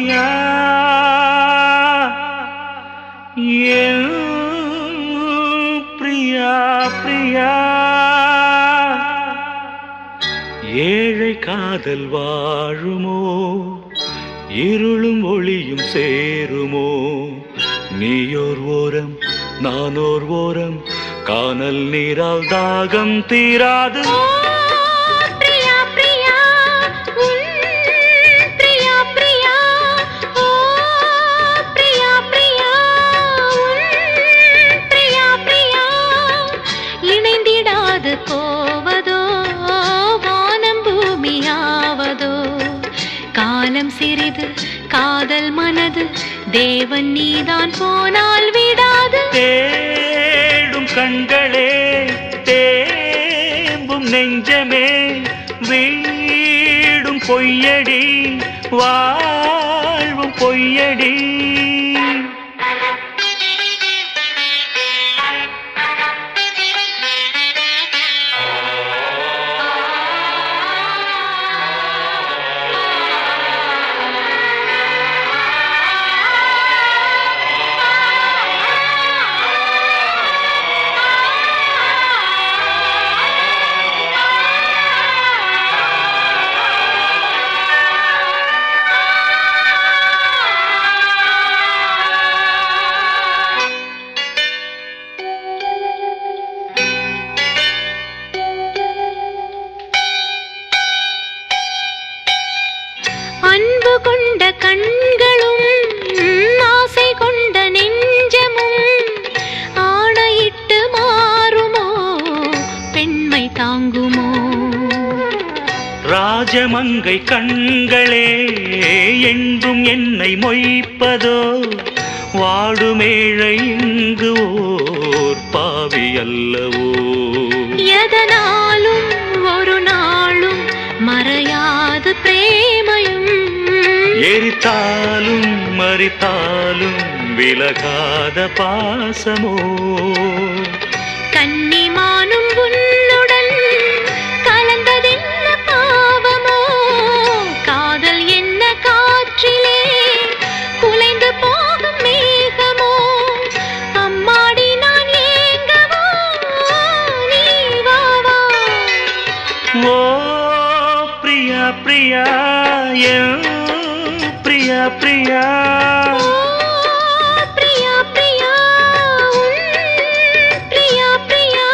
பிரியா என் பிரியா பிரியா ஏழை காதல் வாழுமோ இருளும் ஒளியும் சேருமோ நீயோர் ஓரம் நானோர் ஓரம் கானல் நீரால் தாகம் தீராது காலம் சிறிது காதல் மனது தேவன் நீதான் போனால் விடாது தேடும் கண்களே தேம்பும் நெஞ்சமே வீடும் பொய்யடி வாழ்வும் பொய்யடி அன்பு கொண்ட கண்களும் ஆசை கொண்ட நெஞ்சமும் ஆணையிட்டு மாறுமோ பெண்மை தாங்குமோ ராஜமங்கை கண்களே என்றும் என்னை மொய்ப்பதோ வாடுமேழை இங்கு ஓர் பாவி அல்லவோ எதனாலும் ஒரு நாளும் மறையாது பிரேமையும் எரித்தாலும் மறித்தாலும் விலகாத பாசமோ கன்னிமானும் உன்னுடன் கலந்ததென்ன பாவமோ காதல் என்ன காற்றிலே குலைந்து போகும் மேகமோ அம்மாடி நான் ஏங்கவோ நீ வா வா ஓ பிரியா பிரியா என் பிரியா பிரியா பிரியா பிரியா பிரியா பிரியா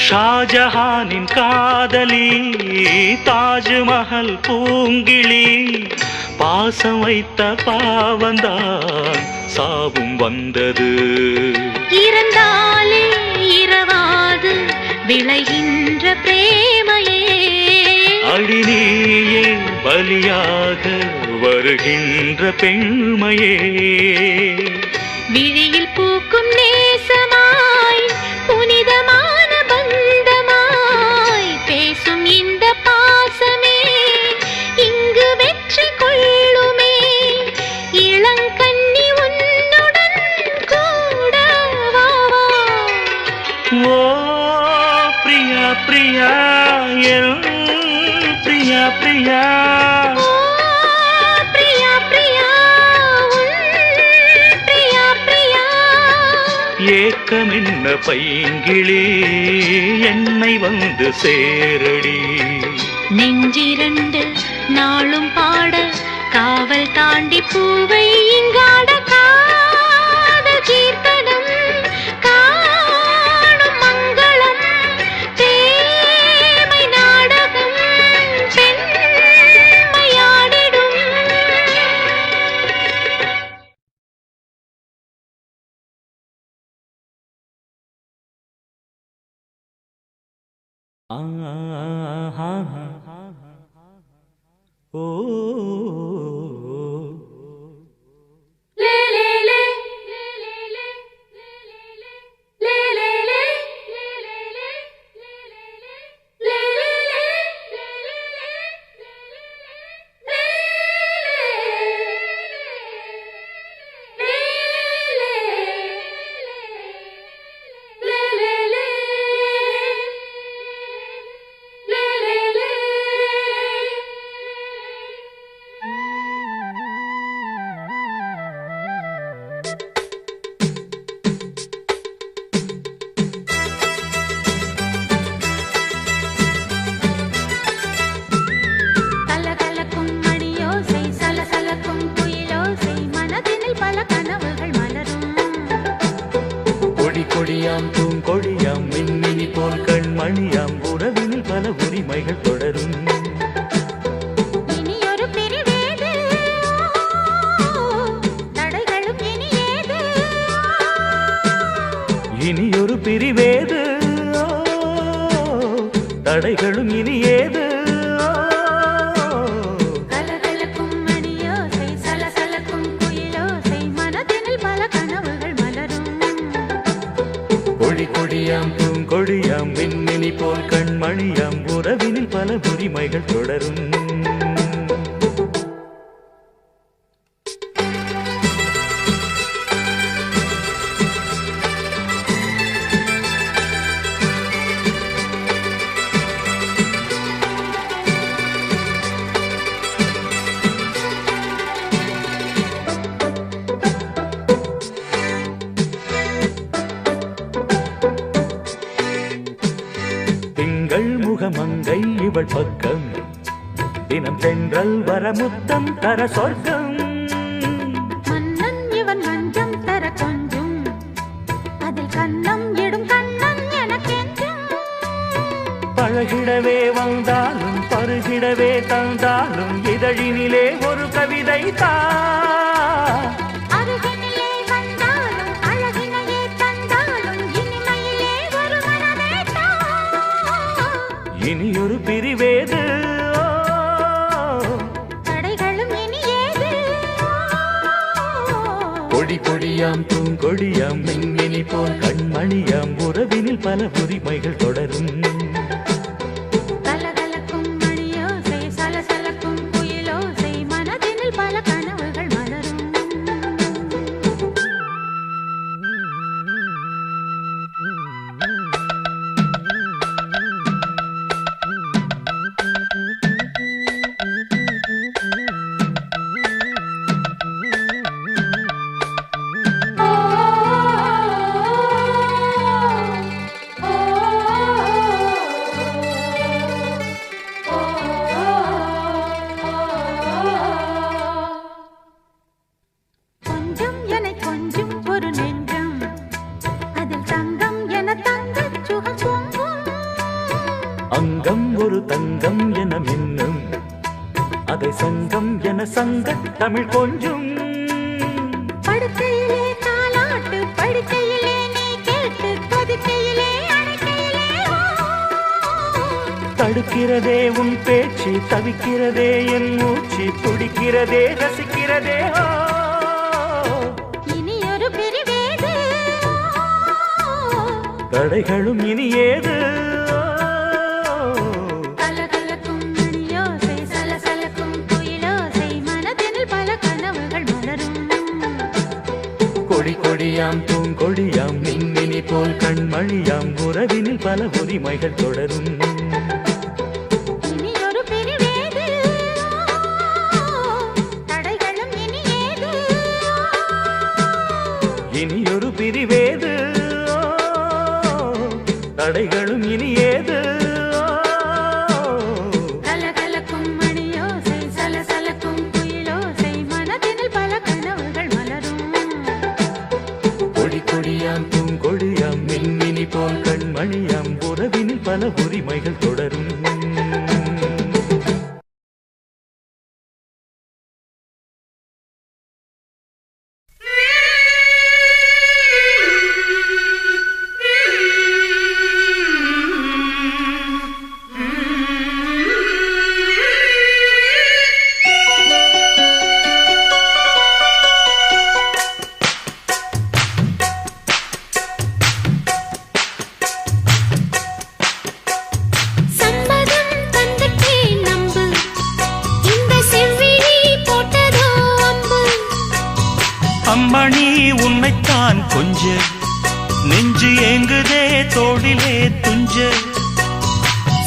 ஷாஜஹானின் காதலி தாஜ்மஹல் பூங்கிளி பாசம் வைத்த பாவந்தான் சாவும் வந்தது இறந்தாலே இரவாது விளைகின்ற பிரேமையே அடிநீயே பலியாக வருகின்ற பெண்மையே விழியில் பூக்கும் நேசமாய் புனிதமான பந்தமாய் பேசும் இந்த பாசமே இங்கு வெற்றி கொள்ளுமே இளங்கண்ணி உன்னுடன் கூட வா வா ஓ பிரியா பிரியா என் பிரியா பிரியா ஏக்கமென்ன பைங்கிளி என்னை வந்து சேரடி. நெஞ்சிரண்டு நாளும் பாட காவல் தாண்டி பூவை இங்காட காதல் கீர்த்தனம் காணும் மங்களம் தேமை நாடகம் பெண்மையாடிடும். ஓ கொடியாம் பூங்கொடியாம் மின்மினி போல் கண்மணியாம் உறவினில் பல உரிமைகள் தொடரும். இனியொரு பிரிவேது தடைகளும் இனியேது. இனியொரு பிரிவேது தடைகளும் இனியேது. கலகலக்கும் மணியோசை சலசலக்கும் குயிலோசை மனதினில் பல கனவுகள் மலரும். கொடியாம் பூங்கொடியாம் மின்மினி போல் கண்மணியாம் உறவினில் பல உரிமைகள் தொடரும். மங்கை இவள் பக்கம் தினம் தென்றல் வரமுத்தம் தர சொர்க்கம். மன்னன் இவன் மஞ்சம் தர கொஞ்சும் அதில் கண்ணம் இடும் கண்ணன் எனக்கென்றும். பழகிடவே வந்தாலும் பருகிடவே தந்தாலும் இதழினிலே ஒரு கவிதை தா. அருகினிலே வந்தாலும் அழகினையே தந்தாலும் இனிமையிலே ஒரு மனமே தா. இனியொரு பிரிவேது தடைகளும் இனியேது. கொடியாம் பூங்கொடியாம் மின்மினி போல் கண்மணியாம் உறவினில் பல உரிமைகள் தொடரும். கலகலக்கும் மணியோசை சலசலக்கும் குயிலோசை மனதினில் பல கனவுகள் மலரும். கொஞ்சம் என கொஞ்சம் ஒரு நெஞ்சம் அதில் தங்கம் என தங்க சுகம் பொங்கும். அங்கம் ஒரு தங்கம் என மின்னும் அதை சங்கம் என சங்க தமிழ் கொஞ்சும். படுக்கையிலே தாலாட்டு படுக்கையிலே நீ கேட்டு கொதிக்கையிலே அணைக்கையிலே தடுக்கிறதே உன் பேச்சு தவிக்கிறதே என் மூச்சு துடிக்கிறதே ரசிக்கிறதே. இனியொரு பிரிவேது தடைகளும் இனியேது. கலகலக்கும் மணியோசை சலசலக்கும் குயிலோசை மனதினில் பல கனவுகள் மலரும். கொடியாம் பூங்கொடியாம் மின்மினி போல் கண்மணியாம் உறவினில் பல உரிமைகள் தொடரும். இனியொரு பிரிவேது தடைகளும் இனியேது. இனியொரு பிரிவேது தடைகளும் இனி ஏது கலகலக்கும் மணியோசை சலசலக்கும் குயிலோசை மனதினில் பல கனவுகள் மலரும் கொடி கொடியாம் பூங்கொடியாம் மின்மினி போல் கண்மணியாம் உறவினில் பல உரிமைகள் தொடரும் அம்மணி உன்னைத்தான் கொஞ்ச நெஞ்சு ஏங்குதே தோளிலே துஞ்ச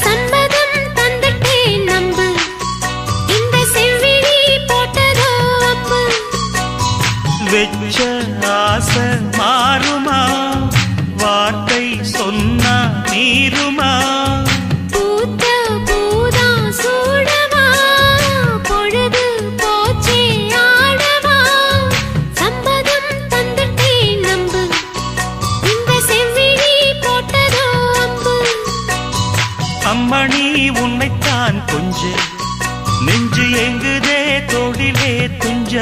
சம்மதம் தந்துட்டே நம்பு இந்த செவ்விழி போட்டதோ அம்பு வெச்ச ஆசை மாறுமா வார்த்தை சொன்னா மீறுமா பூத்த பூதா சூடவா பொழுது போச்சே ஆடவா சம்மதம் தந்துட்டே நம்பு இந்த செவ்விழி போட்டதோ அம்பு அம்மணி உன்னைத்தான் கொஞ்ச நெஞ்சு எங்குதே தோளிலே துஞ்ச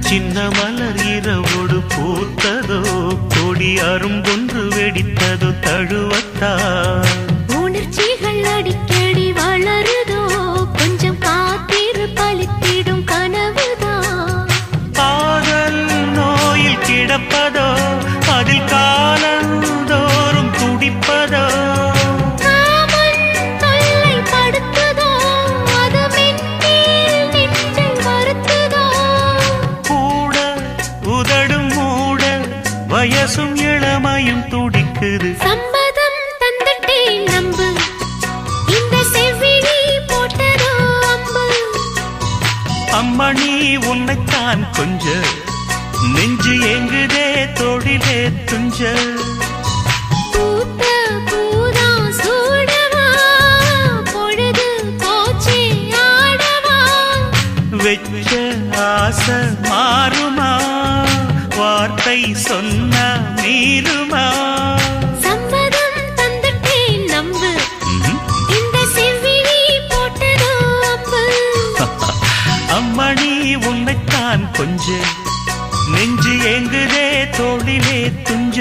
சின்ன மலர் இரவோடு பூத்ததோ கொடி அரும்பொன்று வெடித்ததோ தழுவத்தா உணர்ச்சிகள் அடிக்கடி வளருதோ கொஞ்சம் காத்திரு பலித்திடும் கனவுதான் காதல் நோயில் கிடப்பதோ அதில் காலந்தோறும் துடிப்பதோ காமன் தொல்லை படுத்துதோ அது மென்மேல் நெஞ்சை வருத்துதோ கூட உதடும் மூட வயசும் இளமையும் துடிக்குது சம்மதம் தந்துட்டே நம்பு இந்த செவ்விழி போட்டதோ அம்பு அம்மணி உன்னைத்தான் கொஞ்ச நெஞ்சு எங்குதே தோளிலே துஞ்ச பூத்த பூதா சூடவா பொழுது போச்சே ஆடவா வெச்ச ஆசை மாறுமா வார்த்தை சொன்ன மீறுமா சம்மதம் தந்துட்டே நம்பு இந்த செவ்விழி போட்டதோ அம்பு அம்மணி உன்னைத்தான் கொஞ்ச நெஞ்சு எங்குதே தோளிலே துஞ்ச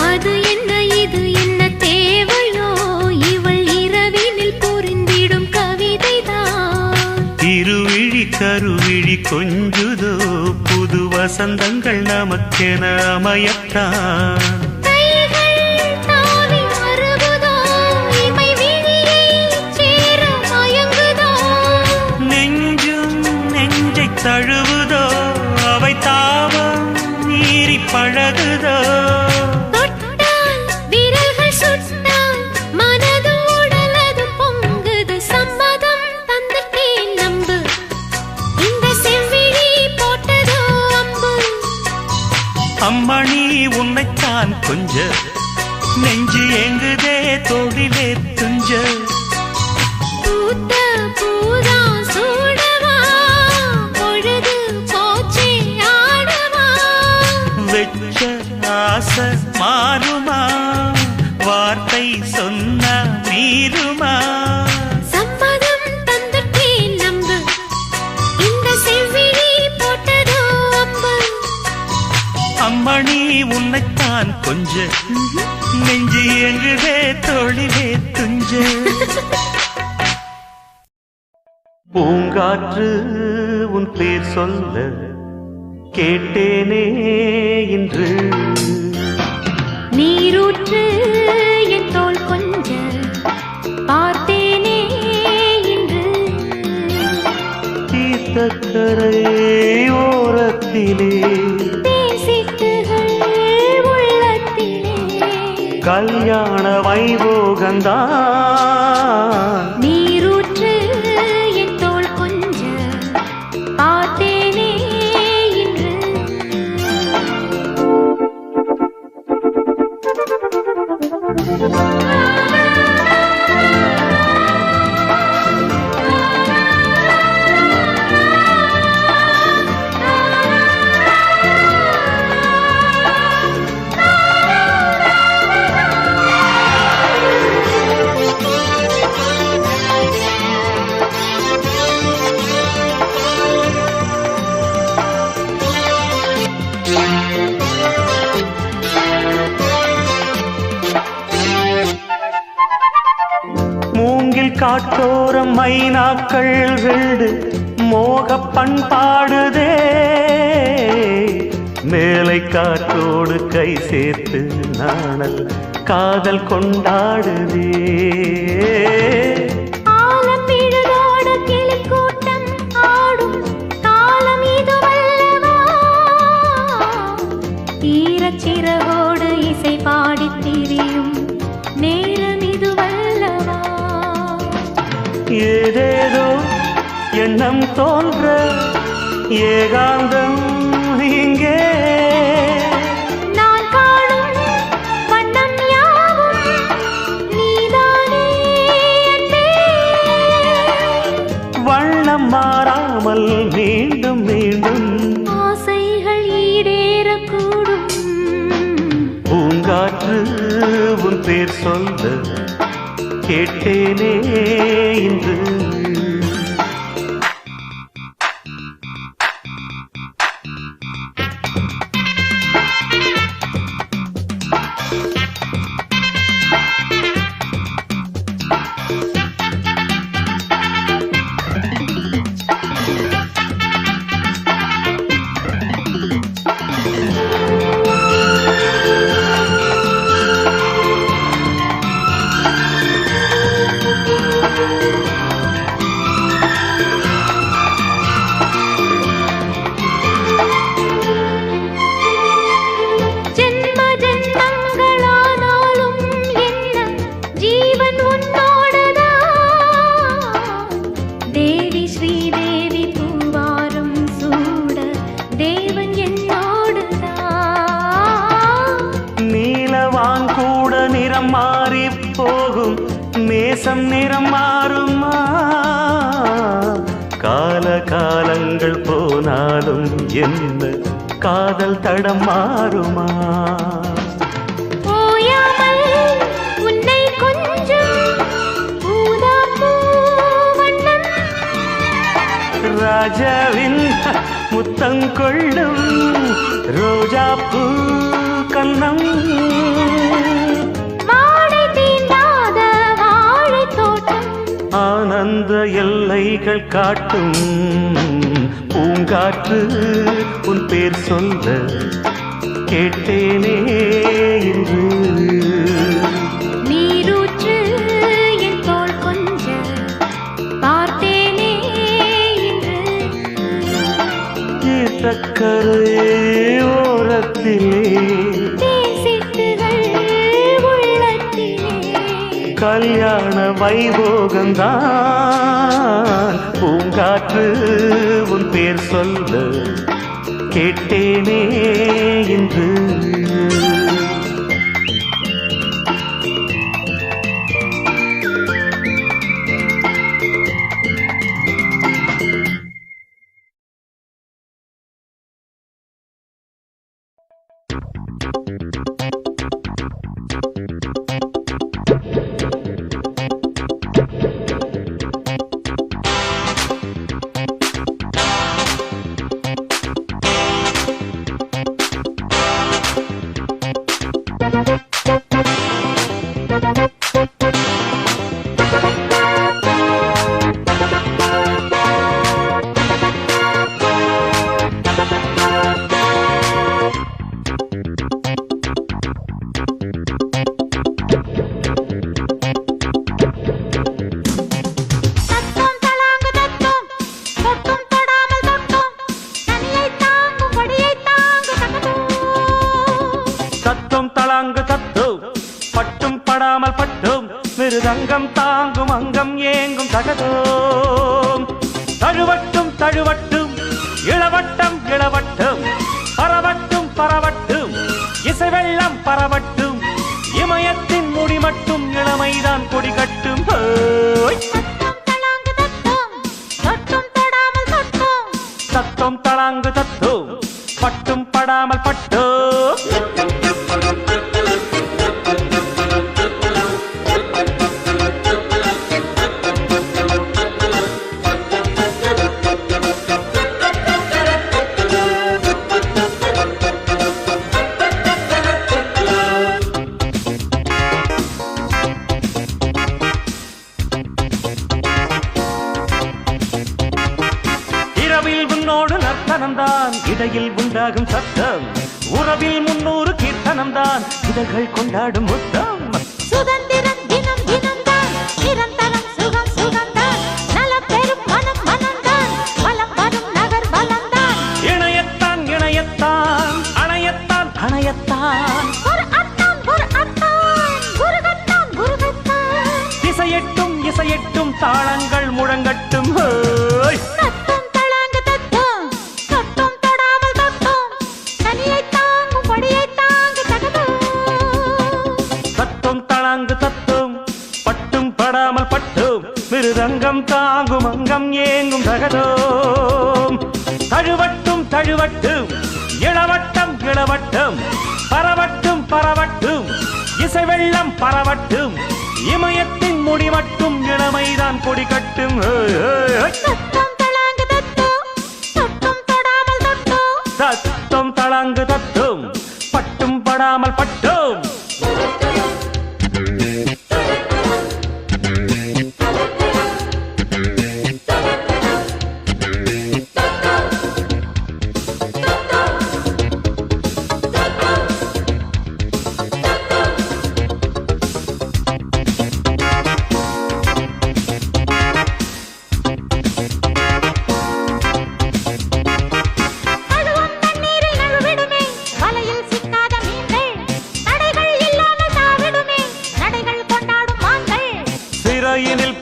அது என்ன இது என்ன தேவையோ இவள் இரவினில் புரிந்திடும் கவிதைதான் இருவிழி கருவிழி கொஞ்சுதோ புது வசந்தங்கள் நமக்கென அமையத்தான் கைகள் தாவி வருவதோ இமை விழியைச் சேர மயங்குதோ நெஞ்சும் நெஞ்சை தழுவுதோ அவை தாவம் மீறி பழகுதோ தொட்டால் விரல்கள் சுட்டால் மனது உடலது பொங்குது சம்மதம் தந்துட்டே நம்பு இந்த செவ்விழி போட்டதோ அம்பு அம்மணி உன்னைத்தான் கொஞ்ச நெஞ்சு எங்குதே தோளிலே துஞ்ச பூத்த பூதா சூடவா பொழுது போச்சே ஆடவா வெச்ச ஆசை மாறுமா வார்த்தை சொன்ன மீறுமா கண்மணி உன்னைத்தான் கொஞ்ச நெஞ்சு எங்குதே தோழிலே துஞ்ச பூங்காற்று உன் பேர் சொல்ல கேட்டேனே இன்று நீரூற்று என் தோள் கொஞ்ச பார்த்தேனே இன்று தீர்த்தக்கரை ஓரத்திலே தேசிட்டுகள் உள்ளத்திலே கல்யாண வைபோகந்தான் நீரூற்று என் தோள் கொஞ்ச பார்த்தேனே இன்று மூங்கில் காட்டோரம் மைனாக்கள் வீடு மோக பண்பாடுதே மேலை காற்றோடு கை சேர்த்து நாணல் காதல் கொண்டாடுதே ஆலம் விழுதோட கிளிக்கூட்டம் ஆடும் காலம் இதுவல்லவா ஈரச்சிறகோடு இசை பாடித் திரியும் நேரம் இதுவல்லவா ஏதேதோ எண்ணம் தோன்ற ஏகாந்தம் இங்கே நான் காணும் வண்ணம் யாவும் நீதானே அன்பே வண்ணம் மாறாமல் மீண்டும் மீண்டும் ஆசைகள் ஈடேறக்கூடும் பூங்காற்று உன் பேர் சொல்ல கேட்டேனே இன்று ஜென்ம ஜென்மங்களானாலும் என்ன ஜீவன் உன்னோடுதான் தேவி ஸ்ரீதேவி பூவாரும் சூட தேவன் என்னோடுதான் நீலவான் கூட நிறம் மாறி போகும் நேசம் நிறம் மாறுமா கால காலங்கள் போனாலும் என்ன காதல் தடம் மாறுமா ஓயாமல் உன்னை கொஞ்சம் ஊதாப்பூ வண்ணம் ராஜாவின் முத்தங்கொள்ளும் ரோஜாப்பூ கன்னம் வாடை தீண்டாத வாழைத் தோட்டம் ஆனந்த எல்லைகள் காட்டும் பூங்காற்று உன் பேர் சொல்ல கேட்டேனே இன்று நீரூற்று என் தோள் கொஞ்ச பார்த்தேனே இன்று தக்கரை ஓரத்திலே தேசிட்டுகள் உள்ளத்திலே கல்யாண வைபோகந்தான் பூங்காற்று உன் பேர் சொல்ல கேட்டேனே இன்று மிருதங்கம் தாங்கும் அங்கம் ஏங்கும் தகதோம் தழுவட்டும் தழுவட்டும் இளவட்டம் இளவட்டம் பரவட்டும் பரவட்டும் இசை வெள்ளம் பரவட்டும் இமயத்தின் முடி மட்டும் இளமைதான் கொடி கட்டும் தத்தம் தளாங்கு தத்தும் பட்டும் படாமல் பட்டும் இடையில் உண்டாகும் சத்தம் உறவில் 300 கீர்த்தனம் தான் இதழ்கள் கொண்டாடும் முத்தம் சுதந்திரம் தினம் தினம் தான் நிரந்தரம் சுகம் சுகம் தான் நலம் பெரும் மனம் மனம் தான் வலம் வரும் நகர் பலம் தான் இணையத்தான் இணையத்தான் அணையத்தான் அணையத்தான் ஒரு அத்தான் குருகத்தான் குருகத்தான் இசையட்டும் இசையட்டும் தாளங்கள் முழங்கட்டும் மிருதங்கம் தாங்கும் அங்கம் ஏங்கும் தகதோம் தழுவட்டும் தழுவட்டும் இளவட்டம் இளவட்டம் பரவட்டும் பரவட்டும் இசை வெள்ளம் பரவட்டும் இமயத்தின் முடி மட்டும் இளமைதான் கொடி கட்டும் தத்தம் தளாங்கு தத்தும் பட்டும் படாமல் பட்டும்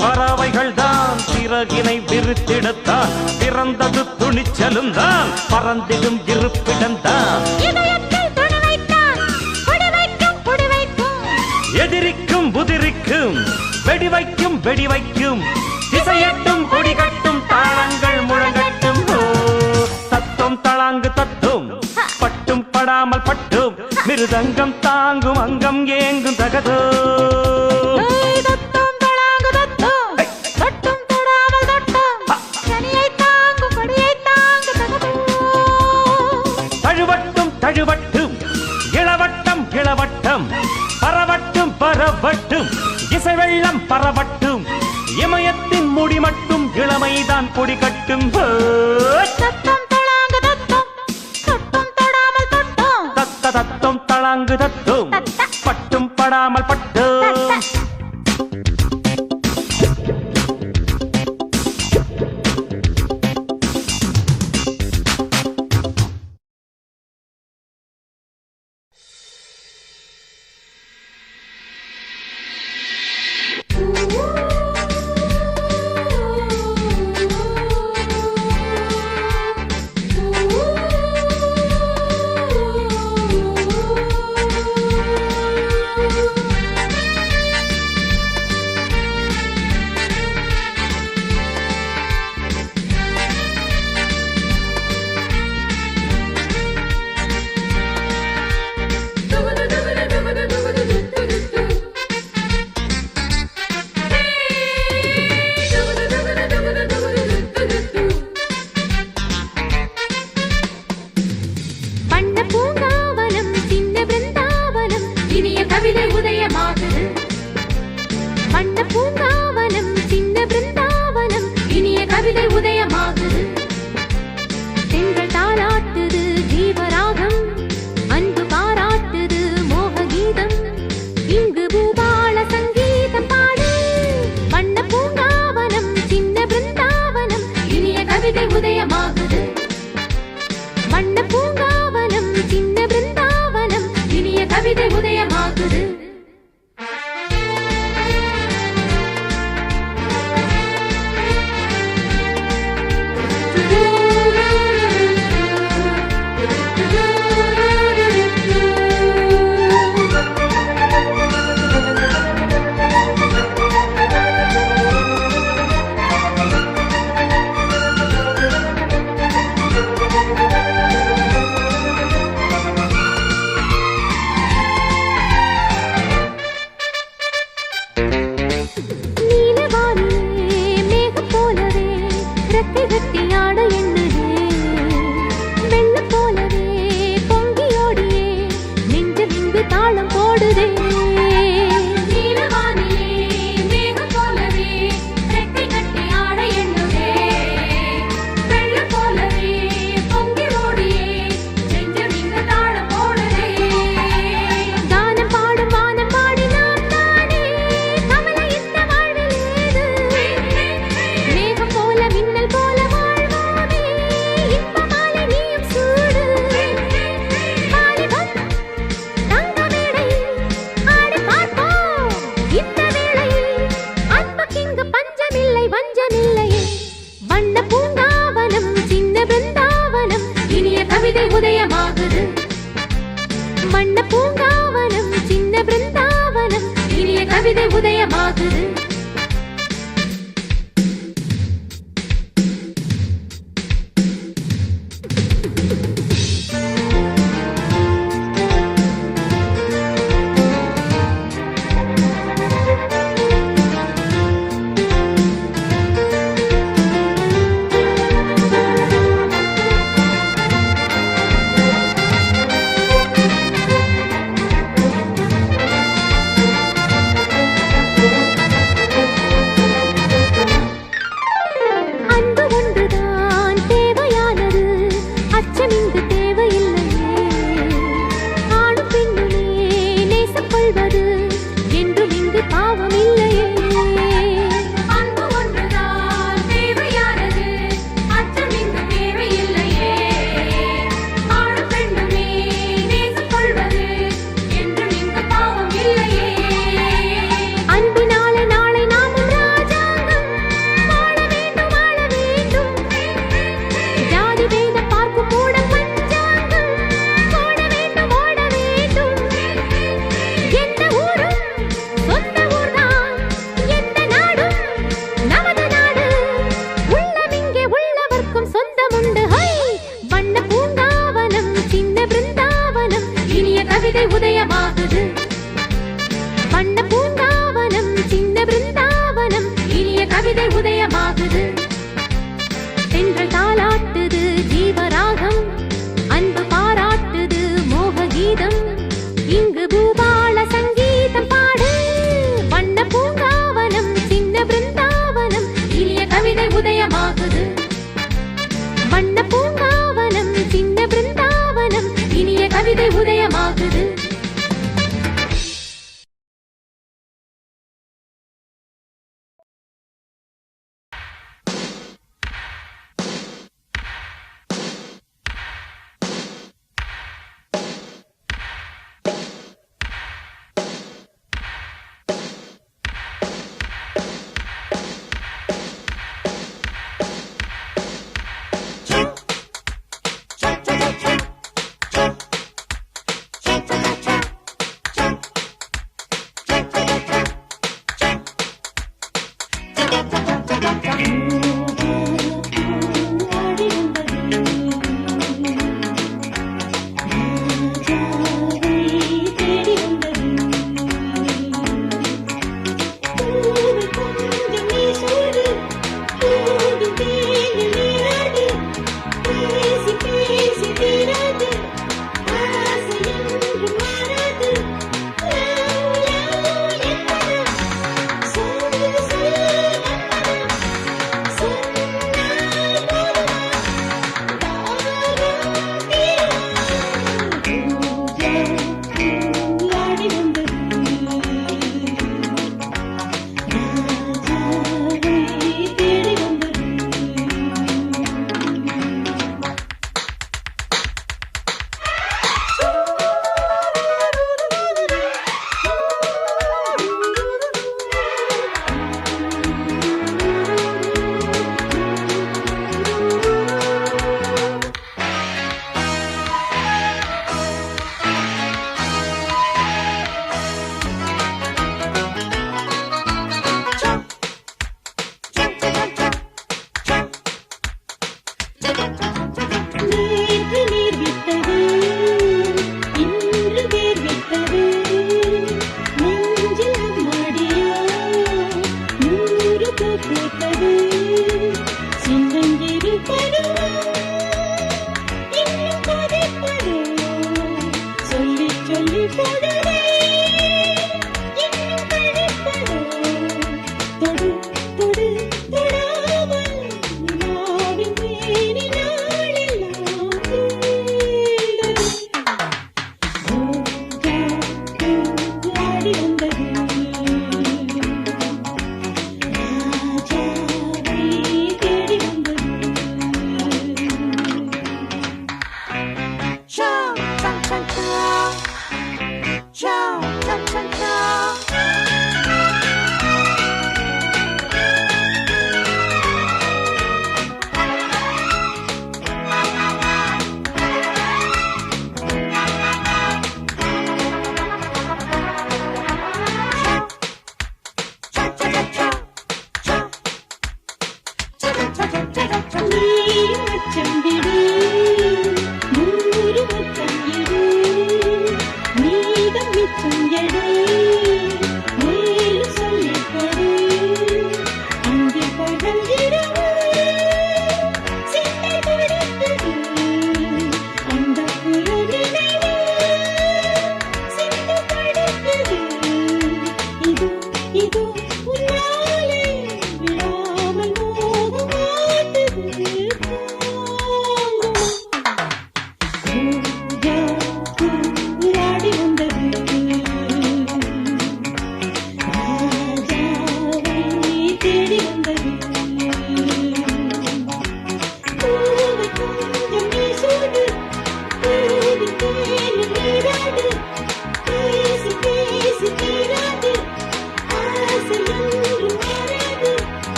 பறவைகள் தான் சிறகினை விரித்திடத்தான் பிறந்தது துணிச்சலும் தான் பறந்திடும் இருப்பிடம் தான் எதிரிக்கும் புதிரிக்கும் வெடிவைக்கும் வெடிவைக்கும் திசையட்டும் கொடிகட்டும் தாளங்கள் முழங்கட்டும் தத்தும் தளாங்கு தத்தும் பட்டும் படாமல் பட்டும் மிருதங்கம் தாங்கும் அங்கம் ஏங்கும் தகதோ தழுவட்டும் இளவட்டம் இளவட்டம் பரவட்டும் பரவட்டும் இசை வெள்ளம் பரவட்டும் இமயத்தின் முடி மட்டும் இளமைதான் கொடி கட்டும் தத்தம் தளாங்கு தத்தும் பட்டும் படாமல் பட்டும் பூங்காவனம் சின்ன பிருந்தாவனம் இனிய கவிதை உதயமாகுது பெண்கள் தாலாட்டுது ஜீவராகம் அன்பு பாராட்டுது மோக கீதம் இங்கு பூபால சங்கீதம் பாடு வண்ண பூங்காவனம் சின்ன பிருந்தாவனம் இனிய கவிதை உதயமாகுது வண்ண பூங்காவனம் சின்ன பிருந்தாவனம் இனிய கவிதை உதயமாகுது உதயமாகுது வண்ண பூங்காவனம் சின்ன பிருந்தாவனம் இனிய கவிதை உதயமாகுது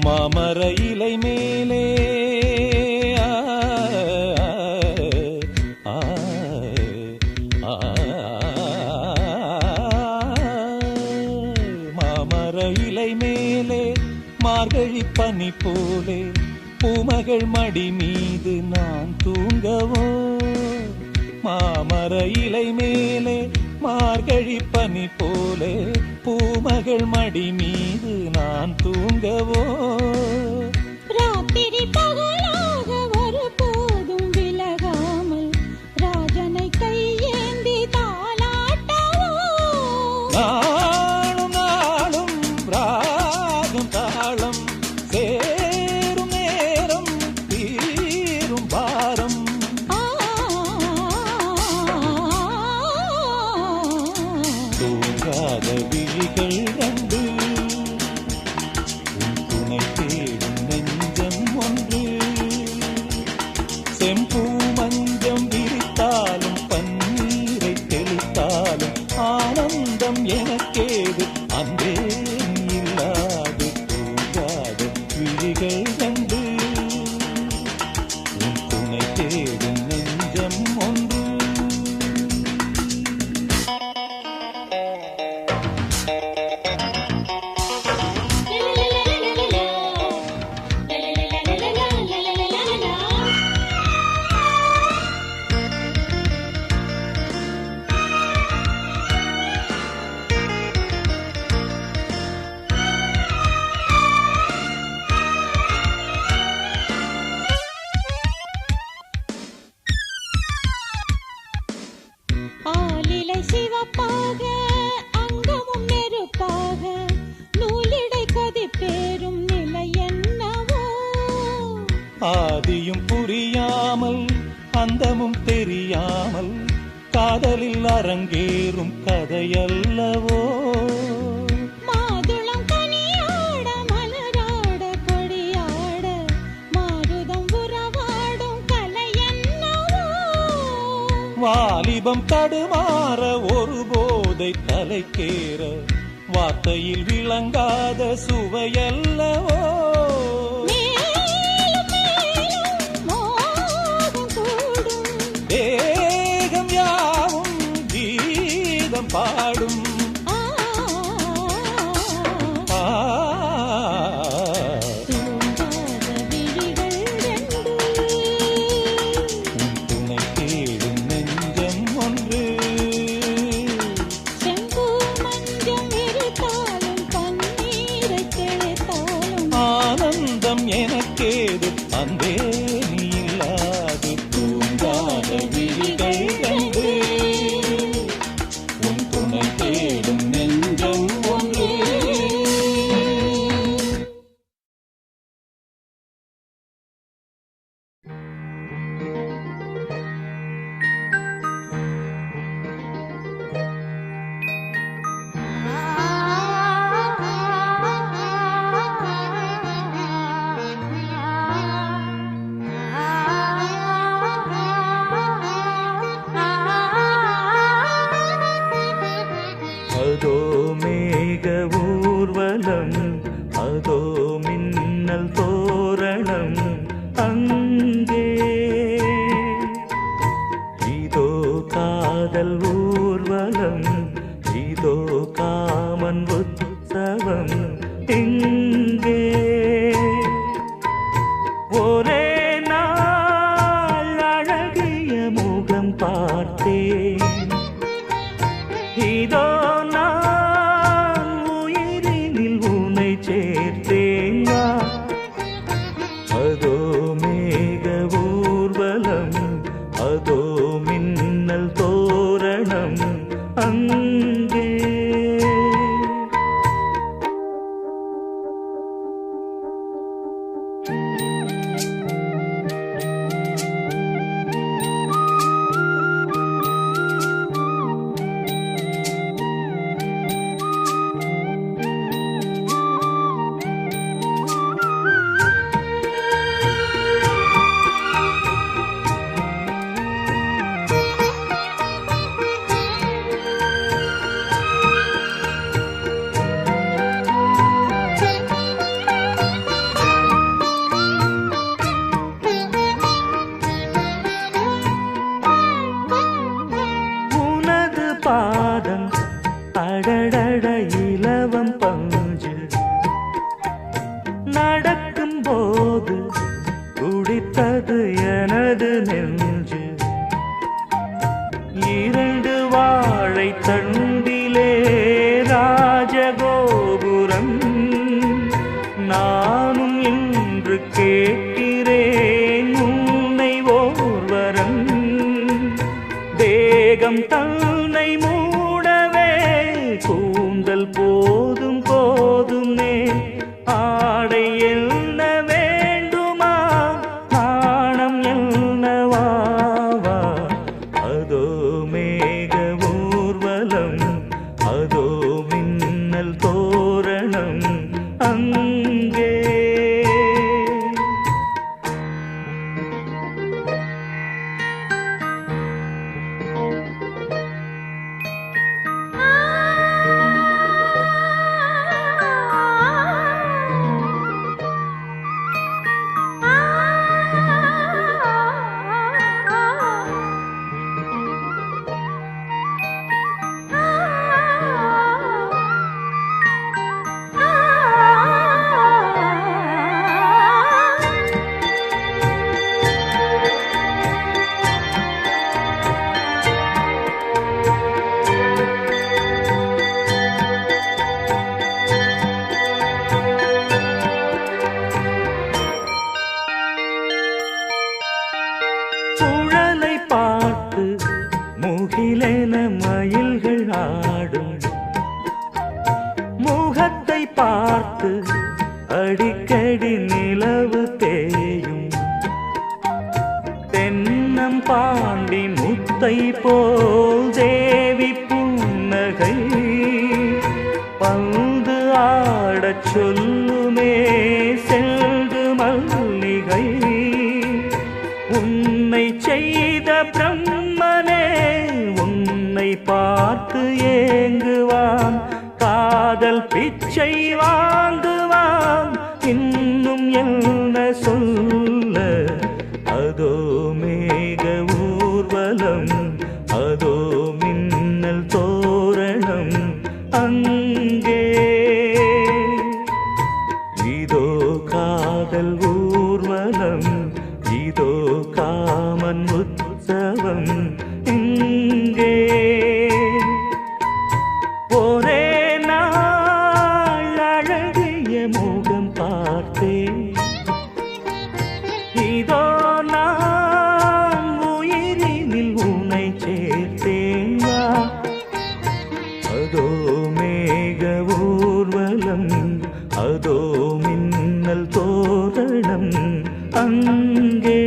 மாமர இலை மேலே மாமர இலை மேலே மார்கழி பனி போலே பூமகள் மடி மீது நான் தூங்கவோ மாமர இலை மேலே மார்கழி பனி போலே பூமகள் மடி மீது நான் தூங்கவோ ராத்திரி பகலாக ஒரு போதும் விலகாமல் ராஜனை கையேந்தி தாலாட்டவோ நாளும் நாளும் ராகம் தாளம் சேரும் நேரம் தீரும் பாரம் தூங்காத விழிகள் கண்டு உன் துணை தேடும் நெஞ்சம் ஒன்று செம்பூ மஞ்சம் விரித்தாலும் பன்னீரை தெளித்தாலும் ஆனந்தம் எனக்கேது அன்பே இல்லாது தூங்காத விழிகள் கண்டு உன் துணை தேடும் நெஞ்சம் ஒன்று ஆலிலை சிவப்பாக அங்கமும் நெருப்பாக நூலிடை கொதிப்பேறும் நிலை என்னவோ ஆதியும் புரியாமல் அந்தமும் தெரியாமல் காதலில் அரங்கேறும் கதையல்லவோ மாதுளம் கனியாட மலராட கொடியாட மாருதம் உறவாடும் கலை என்னவோ வாலிபம் தடுமாற ஒரு போதை தலைக்கேற வார்த்தையில் விளங்காத சுவையல்லவோ மேலும் மேலும் மோகம் கூடும் தேகம் யாவும் கீதம் பாடும் தூங்காத விழிகள் ரெண்டு உன் துணை தேடும் நெஞ்சம் ஒன்று செம்பூ மஞ்சம் விரித்தாலும் பன்னீரை தெளித்தாலும் ஆனந்தம் எனக்கேது அன்பே நீ இல்லாது தூங்காத விழிகள் கண்டு உன் துணை தேடும் நெஞ்சம் ஒன்று அதோ மேக ஊர்வலம் அதோ மின்னல் தோரணம் அங்கே இதோ காதல் ஊர்வலம் இதோ காமன் உற்சவம் இங்கே ஒரே நாள் அழகிய முகம் பார்த்தேன் இதோ நான் உயிரினில் உன்னை சேர்த்தேன் அதோ மேக ஊர்வலம் அதோ மின்னல் தோரணம் அங்கே இரண்டு வாழை தண்டிலே ராஜகோபுரம் நானும் இன்று கேட்கிறேன் உன்னை ஓர்வரம் தேகம் தன்னை மூடவே கூந்தல் போதும் போதுமே ஆடை என்ன வேண்டுமா நாணம் என்னவாவா அதோ மேக ஊர்வலம் அதோ மின்னல் தோரணம் அங்கே குழலை பார்த்து முகிலென மயில்கள் ஆடும் முகத்தை பார்த்து அடிக்கடி நிலவு தேயும் தென்னம் பாண்டி முத்தை போல் தேவி புன்னகை பந்து ஆடச் சொல்லுமே செல்து மல்லிகை உன்னை செய்த பிரம்மனே உன்னை பார்த்து ஏங்குவான் காதல் பிச்சை வாங்குவான் இன்னும் என்ன சொல்ல அதோ மேக ஊர்வலம் அதோ மின்னல் தோரணம் அங்கே இதோ காதல் ஊர்வலம் இதோ காமன் உற்சவம் இங்கே ஒரே நாள் அழகிய முகம் பார்த்தேன் இதோ நான் உயிரினில் உன்னை சேர்த்தேன் வா. அதோ மேக ஊர்வலம் அதோ மின்னல் தோரணம் அங்கே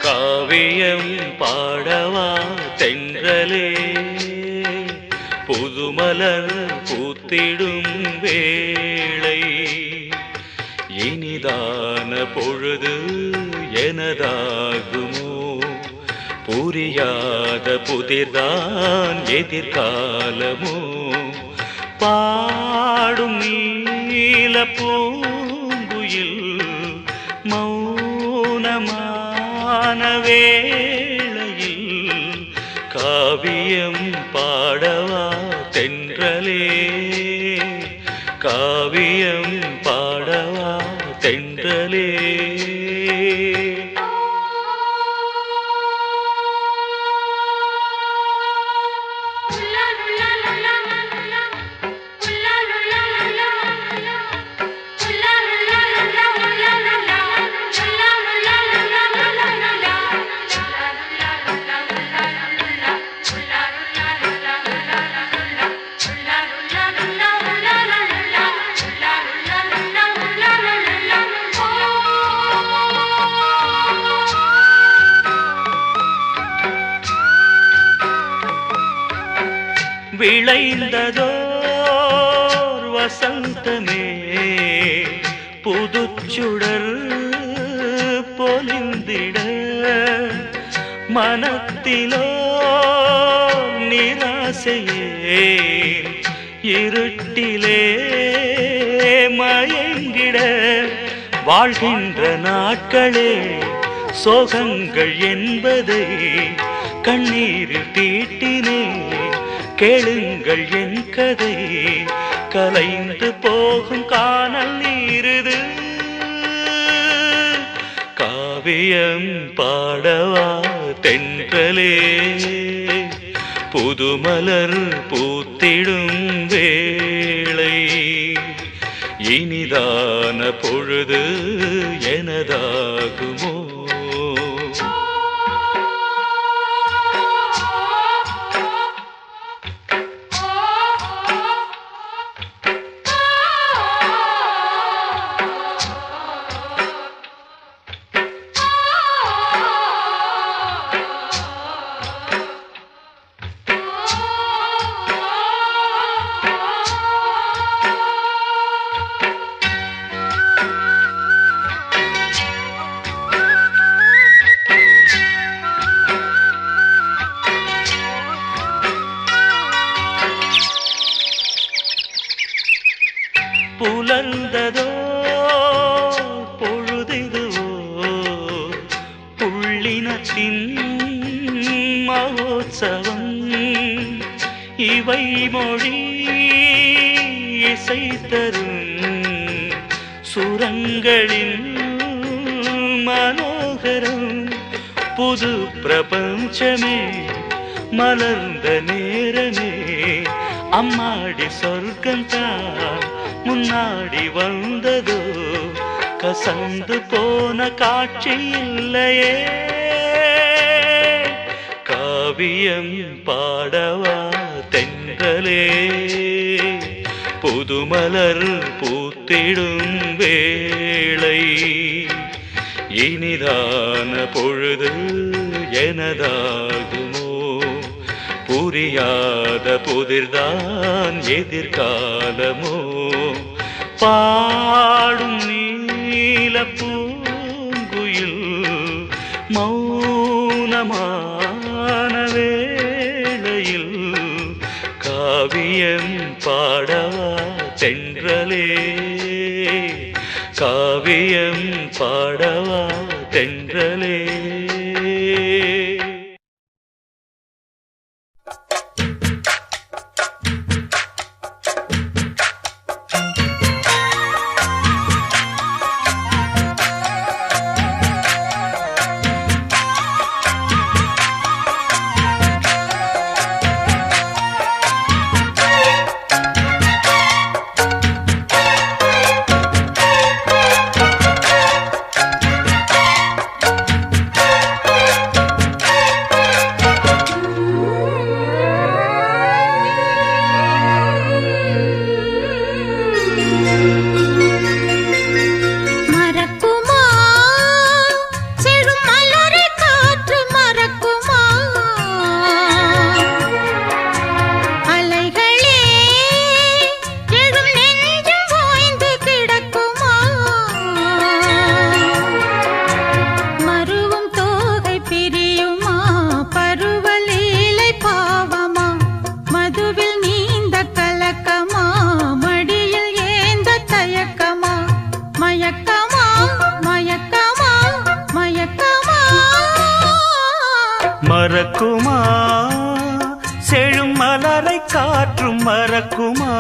காவியம் பாடவா தென்றலே புதுமலர் பூத்திடும் வேளை இனிதான பொழுது எனதாகுமோ புரியாத புதிர்தான் எதிர்காலமோ பாடும் நீல பூங்குயில் மௌனமான வேளையில் காவியம் பாடவா தென்றலே காவியம் பாடவா தென்றலே விளைந்ததோர் வசந்தமே பூ புதுச்சுடர் பொலிந்திட மனத்திலோ நிராசையே இருட்டிலே மயங்கிட வாழ்கின்ற நாட்களே சோகங்கள் என்பதை கண்ணீரில் தீட்டினே கேளுங்கள் என் கதை கலைந்து போகும் காணல் நீருது காவியம் பாடவா தென்றலே புதுமலர் பூத்திடும் வேளை இனிதான பொழுது எனதாகுமோ புலர்ந்ததோ பொழுதிதுவோ புள்ளினத்தின் மகோத்சவம் இவை மொழி இசை தரும் சுரங்களின் மனோகரம் புது பிரபஞ்சமே மலர்ந்த நேரமே அம்மாடி சொர்க்கந்தான் முன்னாடி வந்ததோ கசந்து போன காட்சி இல்லையே காவியம் பாடவா தென்றலே புதுமலர் பூத்திடும் வேளை இனிதான பொழுது எனதாகுமோ புரியாத புதிர்தான் எதிர்காலமோ பாடும் நீல பூங்குயில் மௌனமான வேளையில் காவியம் பாடவா தென்றலே காவியம் பாடவா தென்றலே மறக்குமா செழும் மலரை காற்றும் மறக்குமா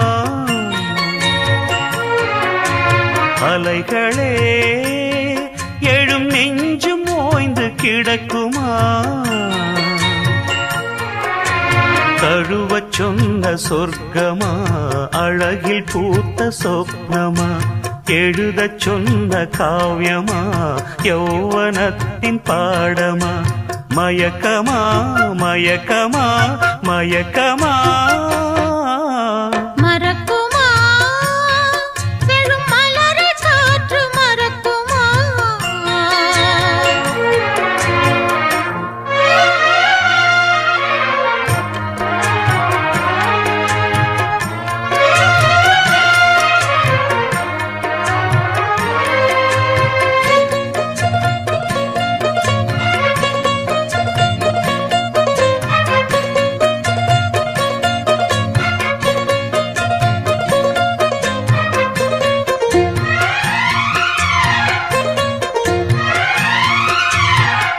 அலைகளே எழும் நெஞ்சும் ஓய்ந்து கிடக்குமா தழுவச் சொன்ன சொர்க்கமா அழகில் பூத்த சொப்னமா எழுதச் சொன்ன காவியமா யௌவனத்தின் பாடமா மயக்கமா மயக்கமா மயக்கமா மறக்குமா செழும் மலரை காற்று மறக்குமா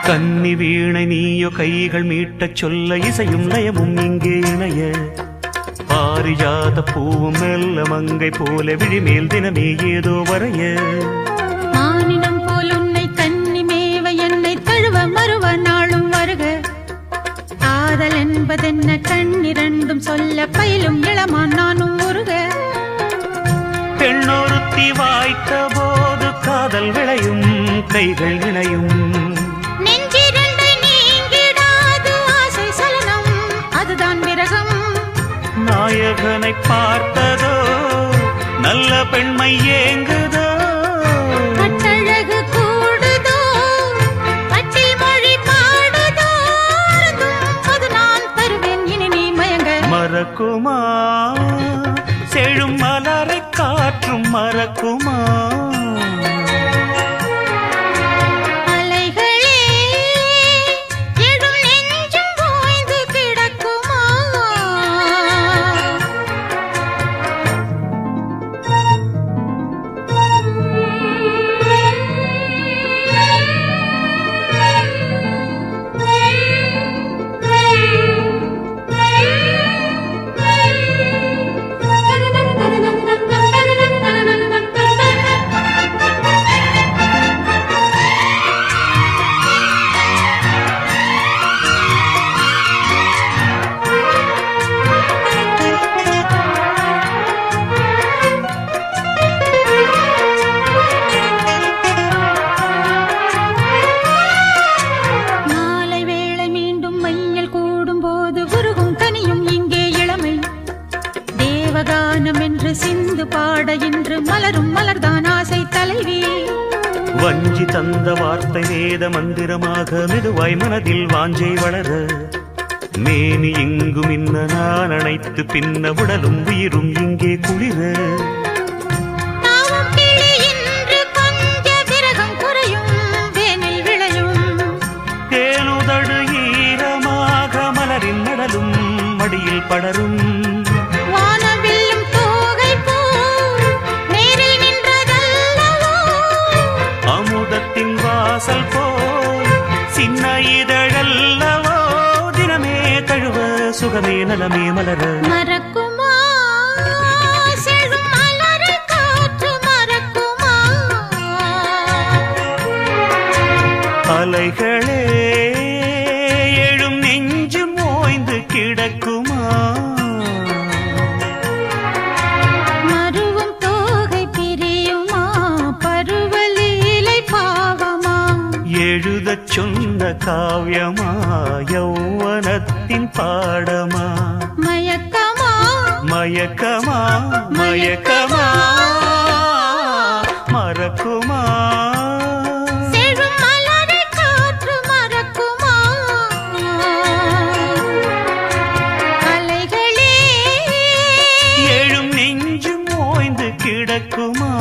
கன்னி வீணை நீயோ கைகள் மீட்டச் சொல்ல இசையும் லயமும் இங்கே இணைய பாரிஜாத பூவும் மெல்ல மங்கை போல விழிமேல் தினமே ஏதோ வரைய மானினம் போல் உன்னை கன்னி மேவ என்னை தழுவ மறுவ நாளும் வருக காதல் என்பதென்ன கண்ணிரண்டும் சொல்ல பயிலும் இளமான் நானும் முருக பெண்ணொருத்தி வாய்த்த போது காதல் விளையும் கைகள் இணையும் நெஞ்சிரண்டை நீங்கிடாது ஆசை சலனம் அதுதான் விரகம் நாயகனை பார்த்ததோ நல்ல பெண்மை ஏங்குதோ கட்டழகு கூடுதோ கட்டில் மொழி பாடுதோ அது நான் தருவேன் இனி நீ மயங்க மறக்குமா செழும் மலரை காற்றும் மறக்குமா அலைகளே எழும் நெஞ்சும் ஓய்ந்து கிடக்குமா மாலை வேளை மீண்டும் மஞ்சள் கூடும்போது உருகும் கனியும் இங்கே இளமை தேவகானம் என்று சிந்து பாட இன்று மலரும் மலர்தான் ஆசை தலைவி வஞ்சி தந்த வார்த்தை வேத மந்திரமாக மெதுவாய் மனதில் வாஞ்சை வளர மேனி எங்கும் இன்ன நான் அணைத்து பின்ன உடலும் உயிரும் இங்கே குளிர நாவும் கிளி இன்று கொஞ்ச விரகம் குறையும் வேனில் விளையும் தேனுதடு ஈரமாக மலரின் நடலும் மடியில் படரும் வானவில்லும் தோகை போல் நேரில் நின்றதல்லவோ அமுதத்தின் வாசல் போல் சின்ன இதழல்லவோ தினமே தழுவ சுகமே நலமே மலர மறக்குமா செழும் மலரை காற்று மறக்குமா அலைகளே எழும் நெஞ்சும் ஓய்ந்து கிடக்குமா மருவும் தோகை பிரியுமா பருவலீலை பாவமா எழுதச் சொன்ன காவியமா யௌவனத்தின் பாடமா மயக்கமா மயக்கமா மயக்கமா மறக்குமா செழும் மலரை காற்று மறக்குமா அலைகளே எழும் நெஞ்சும் ஓய்ந்து கிடக்குமா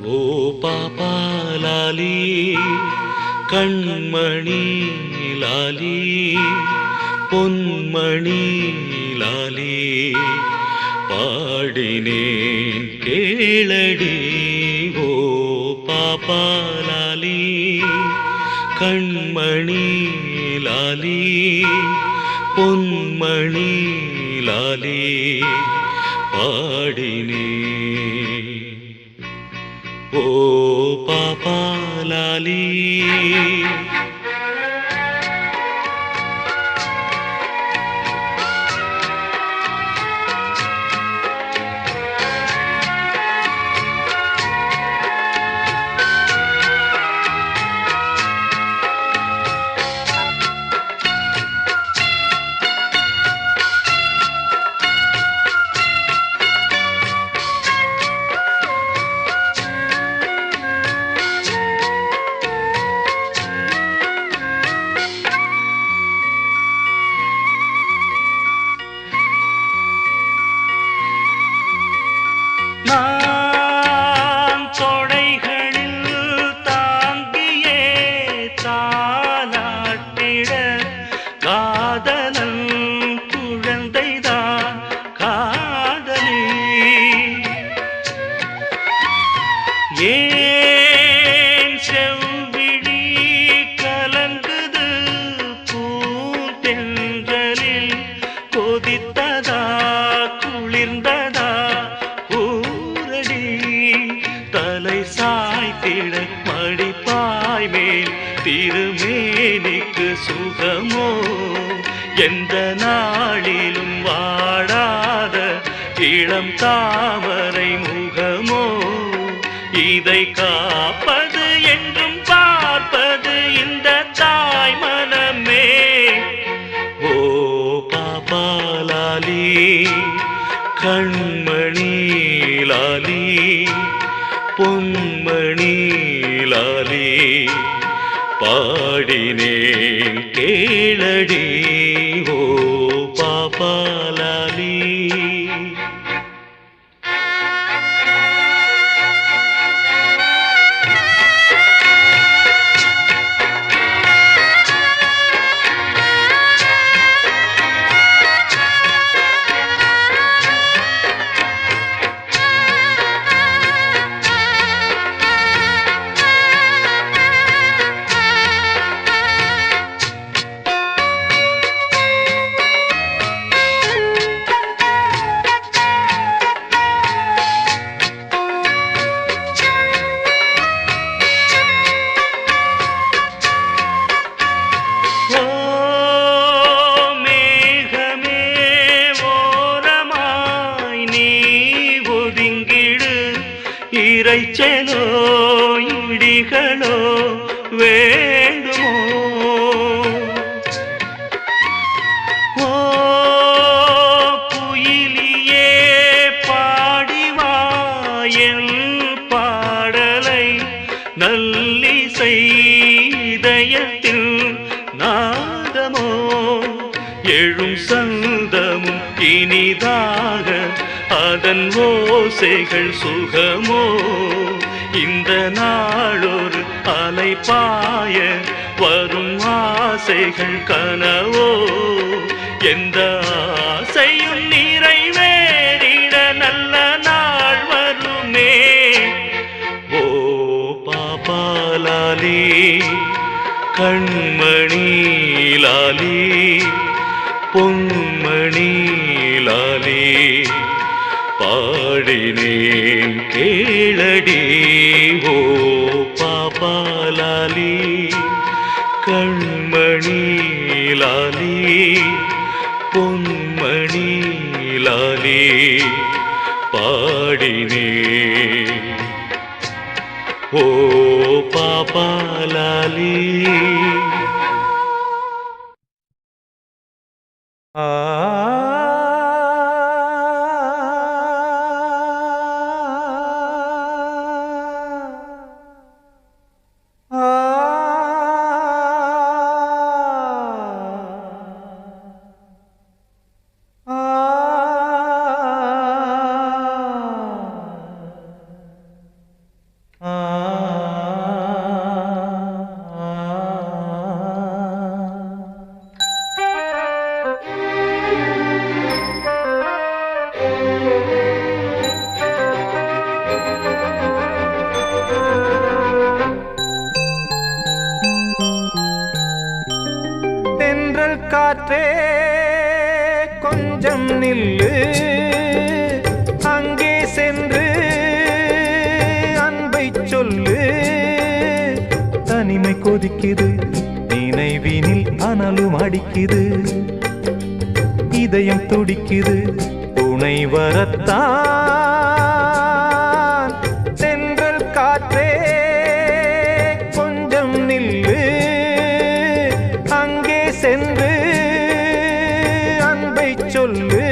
ஓ பாப்பா லாலி கண்மணி லாலி பொன்மணி லாலி பாடினேன் கேளடி ஓ பாப்பா லாலி கண்மணி லாலி பொன்மணி லாலி பாடினேன் ஓ பாப்பா லாலி சுகமோ எந்த நாளிலும் வாடாத இளம் தாமரை முகமோ இதை காப்பது என்றும் பார்ப்பது இந்த தாய் மனமே ஓ பாபாலாலி கண்மணி லாலி பொன்மணி லாலி பாடினேன் கேளடி ஓ பாபாலாலி இறைச்சலோ இடிகளோ வேண்டுமோ ஓ குயிலியே பாடிவாயல் பாடலை நல்லிசை இதயத்தில் நாதமோ எழும் சந்தமும் இனிதாக அதன் ஓசைகள் சுகமோ இந்த நாளொரு அலைபாய வரும் ஆசைகள் கனவோ எந்த ஆசையும் நிறைவேறிட நல்ல நாள் வருமே ஓ பாபாலாலி கண்மணி லாலி பொன்மணி லாலி பாடினேன் கேளடி ஓ பாபாலாலி கண்மணி லாலி பொன்மணி லாலி பாடினேன் ஓ பாபாலாலி காற்றே கொஞ்சம் நில்லு அங்கே சென்று அன்பை சொல்லு தனிமை கொதிக்குது நினைவினில் அனலும் அடிக்குது இதயம் துடிக்குது துணை வரத்தான் தென்றல் காற்றே கொஞ்சம் நில்லு அங்கே சென்று அன்பை சொல்லு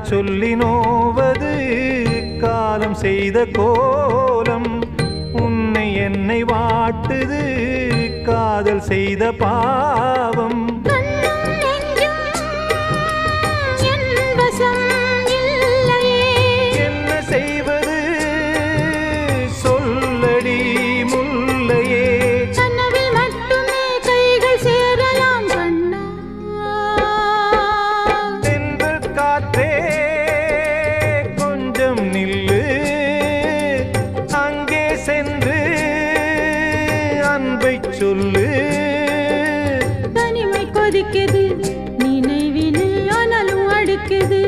சொல்லி நோவது காலம் செய்த கோலம் உன்னை என்னை வாட்டுது காதல் செய்த பாவம் என்ன செய்வது சொல்லு. தனிமை கொதிக்குது நினைவினில் அனலும் அடிக்குது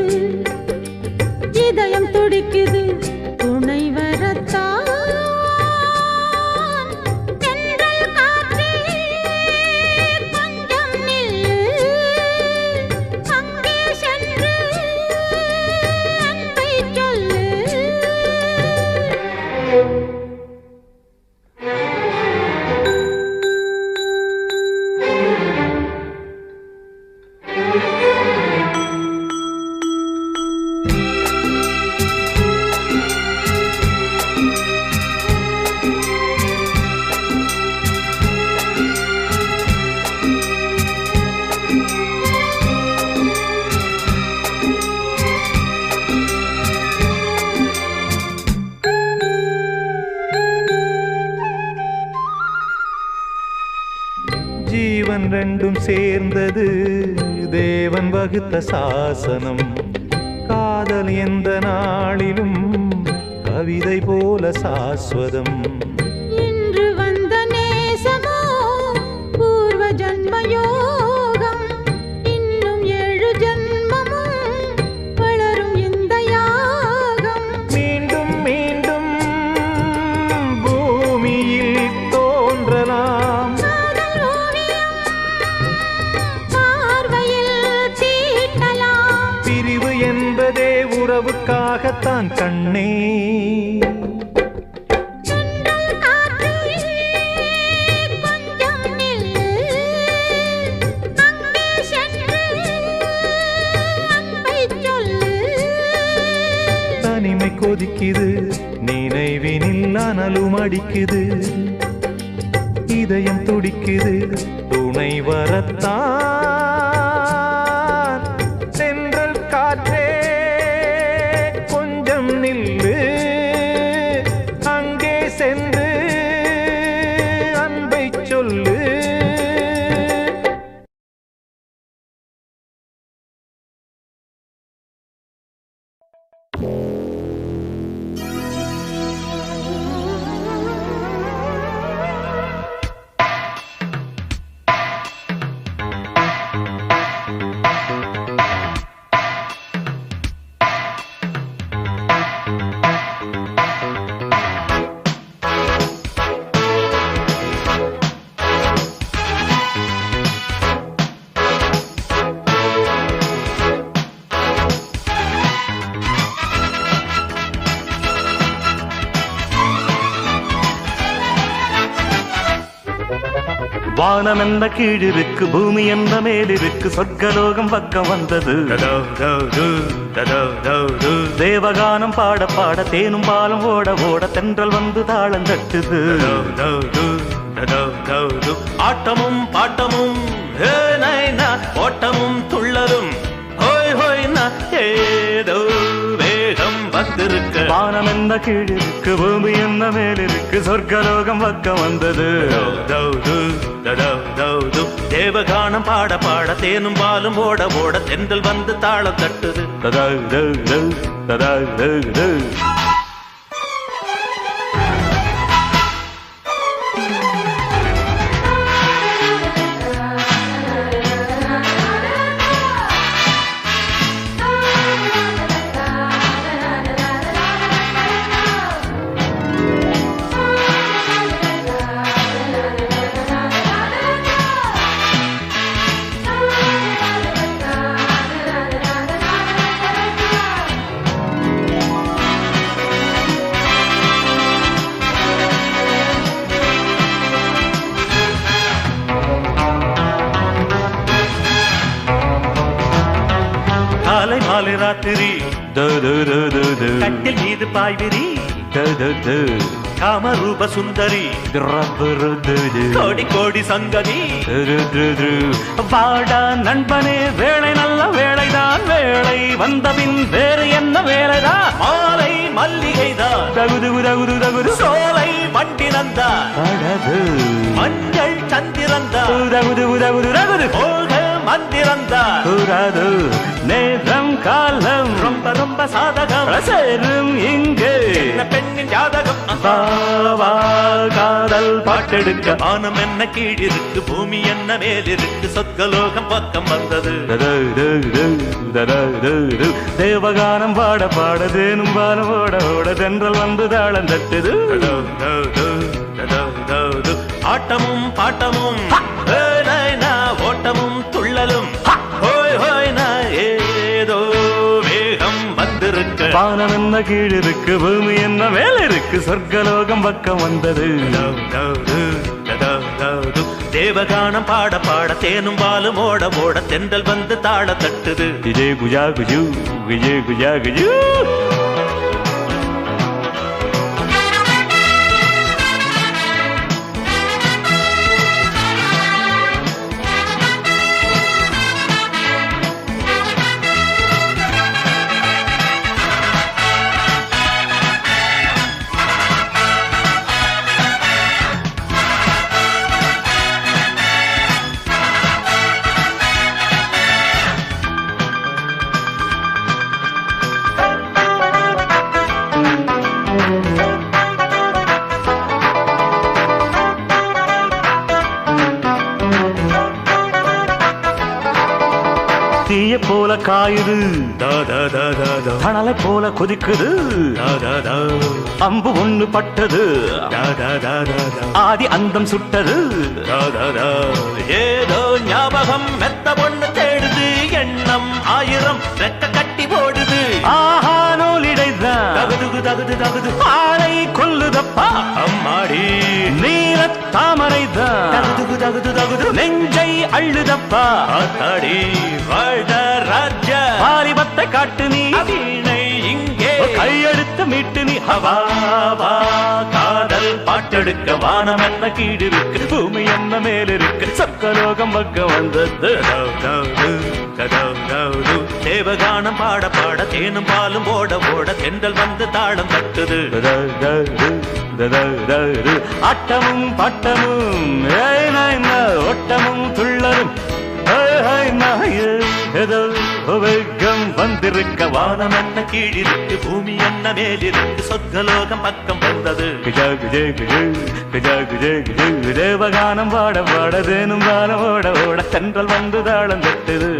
இதயம் துடிக்குது துணை வரத்தான் தென்றல் காற்றே கொஞ்சம் நில்லு அங்கே சென்று அன்பை சொல்லு. ஜீவன் ரெண்டும் சேர்ந்தது தேவன் வகுத்த சாசனம். காதல் எந்த நாளிலும் கவிதை போல சாஸ்வதம். இன்று வந்த நேசமோ பூர்வ ஜன்ம யோகம் இன்னும் 7 ஜன்மமும் வளரும் இந்த யாகம். மீண்டும் மீண்டும் பூமியில் தோன்றலாம். காதல் ஓவியம் பார்வையில் தீட்டலாம். பிரிவு என்பதே உறவுக்காகத்தான் கண்ணே. தென்றல் காற்றே கொஞ்சம் நில்லு அங்கே சென்று அன்பை சொல்லு. தனிமை கொதிக்குது நினைவினில் அனலும் அடிக்குது இதயம் துடிக்குது துணை வரத்தான் தென்றல் காற்றே கொஞ்சம் நில்லு அங்கே சென்று அன்பை சொல்லு. வானம் என்ற கீழிருக்கு பூமி என்ற மேலிருக்கு சொர்க்கலோகம் பக்கம் வந்தது. தேவகானம் பாட பாட தேனும் பாலும் ஓட ஓட தென்றல் வந்து தாளம் தட்டுது. ஆட்டமும் பாட்டமும் ஓட்டமும் துள்ளலும் ஏதோ வேகம் வந்திருக்கு. வானம் என்ன கீழிருக்கு பூமி என்ன மேலிருக்கு சொர்க்கலோகம் பக்கம் வந்தது. தேவகானம் பாட பாட தேனும் பாலும் ஓட ஓட தென்றல் வந்து தாளம் தட்டுது. காலை மாலை ராத்திரி கட்டில் மீது பாய்விரி காமரூப சுந்தரி கோடி கோடி சங்கதி. வாடா நண்பனே வேளை நல்ல வேளைதான் வேளை வந்தபின் வேறு என்ன வேலைதான். மாலை மல்லிகைதான் தகுது தகுது தகுது சோலை வண்டினந்தான் மஞ்சள் சந்திரந்தான் தகுது தகுது தகுது போக மந்திரந்தான் கூறாது நேரம் காலம் ரொம்ப ரொம்ப சாதகம் சேரும் இங்கே பெண்ணின் ஜாதகம். காதல் காதல் பாட்டெடுக்க வானம் என்ன கீழிருக்கு பூமி என்ன மேலிருக்கு சொர்க்கலோகம் பக்கம் வந்தது தேவகானம் பாட பாட தேனும் பானம் ஓட ஓட தென்றல் வந்து தாளம் தட்டுது ஆட்டமும் பாட்டமும் ஓட்டமும் துள்ளலும் ஏதோ வேகம் வந்திருக்கு வானம் என்ன கீழிருக்கு பூமி என்ன மேல இருக்கு சொர்க்கலோகம் பக்கம் வந்தது தேவகானம் பாட பாட தேனும் பாலும் ஓட ஓட தென்றல் வந்து தாள தட்டுது விஜய் குஜா குஜு விஜய் குஜா குஜு தீய போல காயுது தணலை போல கொதிக்குது அம்பு ஒண்ணு பட்டது ஆதி அந்தம் சுட்டது ஏதோ ஞாபகம் மெத்த பொண்ணு தேடுது எண்ணம் ஆயிரம் ரெக்க கட்டி போடுது ஆஹா நூலிடைதான் தகுது தகுது தகுது ஆளை கொல்லுதப்பா அம்மாடி நீல தாமரைதான் தகுது தகுது தகுது நெஞ்சை அள்ளுதப்பா ஆத்தாடி வாழ்த ராஜ வாலிபத்தை காட்டு நீ வீணை இங்கே கையெடுத்து மீட்டு நீ ஹவாவா காதல் பாட்டெடுக்க வானம் என்ன கீடு இருக்கு பூமி என்ன மேலிருக்கு சொர்க்கலோகம் பக்கம் வந்தது தேவகானம் பாட பாட தேனும் பாலும் ஓட ஓட தென்றல் வந்து தாளம் தட்டுது ஆட்டமும் பாட்டமும் ஓட்டமும் துள்ளலும் வேகம் வந்திருக்க வானம் என்ன கீழிருக்கு பூமி என்ன மேலிருக்கு சொர்க்கலோகம் பக்கம் வந்தது தேவகானம் பாட பாட தேனும் பாலம் ஓட ஓட தென்றல் வந்து தாளம் தட்டுது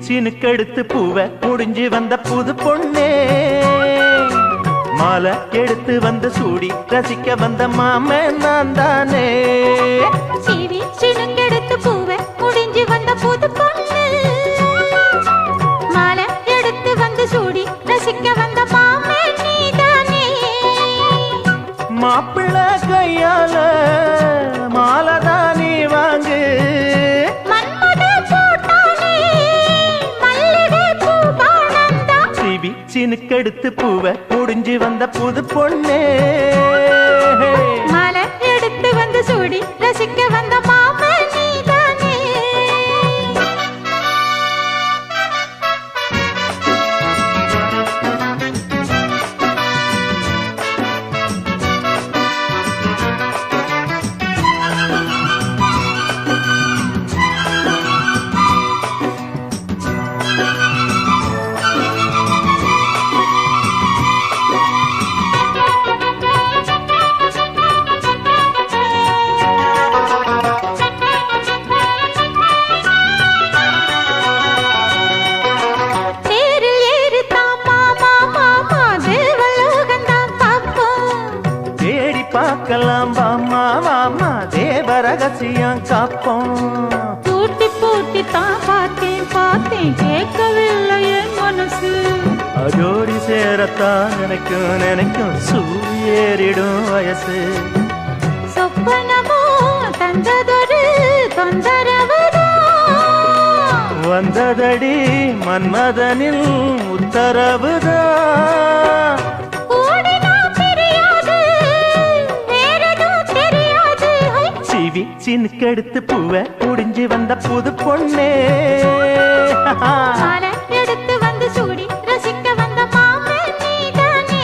சீனுக்கெடுத்து பூவை முடிஞ்சு வந்த புது பொண்ணே மாலை எடுத்து வந்து சூடி ரசிக்க வந்த மாமன் நான் தானே சீனுக்கெடுத்து பூவை முடிஞ்சு வந்த புது பொண்ணு மாலை எடுத்து வந்து சூடி ரசிக்க வந்த மாமன் நீதானே மாப்பிள்ளை கையால மாலைதான் நீ வாங்கு சீனுக்கெடுத்து பூவை முடிஞ்சு வந்த புது பொண்ணே மாலை எடுத்து வந்து சூடி ரசிக்க வந்த மாமன் நீதானே பார்க்கலாம் மாமா மாமா தேவ ரகசியம் காப்போம் பூட்டி பூட்டி தான் பார்த்தேன் பார்த்தேன் கேட்கவில்லை என் மனசு அதோடி சேரத்தான் நினைக்கும் நினைக்கும் சூரியேறிடும் வயசு சொப்பனமோ தந்ததொரு தொந்தரவுதான் வந்ததடி மன்மதனில் உத்தரவுதான் சிவி சினுக்கெடுத்து பூவை முடிஞ்சு வந்த புது பொண்ணே மாலை எடுத்து வந்து சூடி ரசிக்க வந்த மாமன் நீதானே.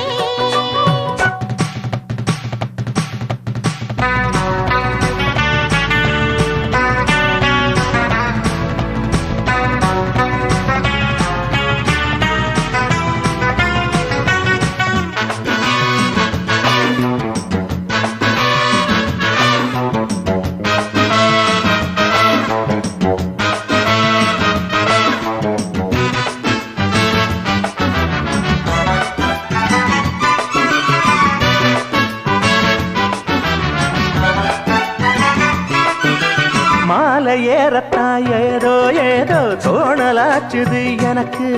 மாலை ஏறத்தான் ஏதோ ஏதோ தோணலாச்சுது எனக்கு.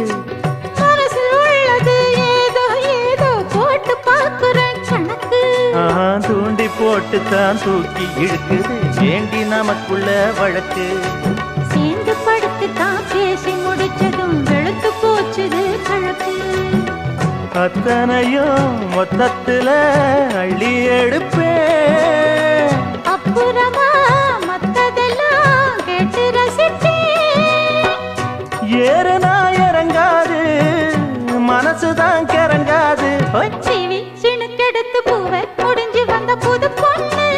மனசில் உள்ளது ஏதோ ஏதோ போட்டு பார்க்குறேன் கணக்கு. தூண்டி போட்டு தான் தூக்கி இழுக்குது ஏண்டி நமக்குள்ள வழக்கு. சேர்ந்து படுத்து தான் பேசி முடிச்சதும் வெளுத்து போச்சுது கழக்கு. அத்தனையும் மொத்தத்துல அள்ளி எடுப்பே. அப்புறமா மத்ததெல்லாம் கேட்டு ரசிப்பேன். ஏறுனா இறங்காது மனசுதான் கிறங்காது. சிவி சினுக்கெடுத்து பூவை முடிஞ்சு வந்த புது பொண்ணு.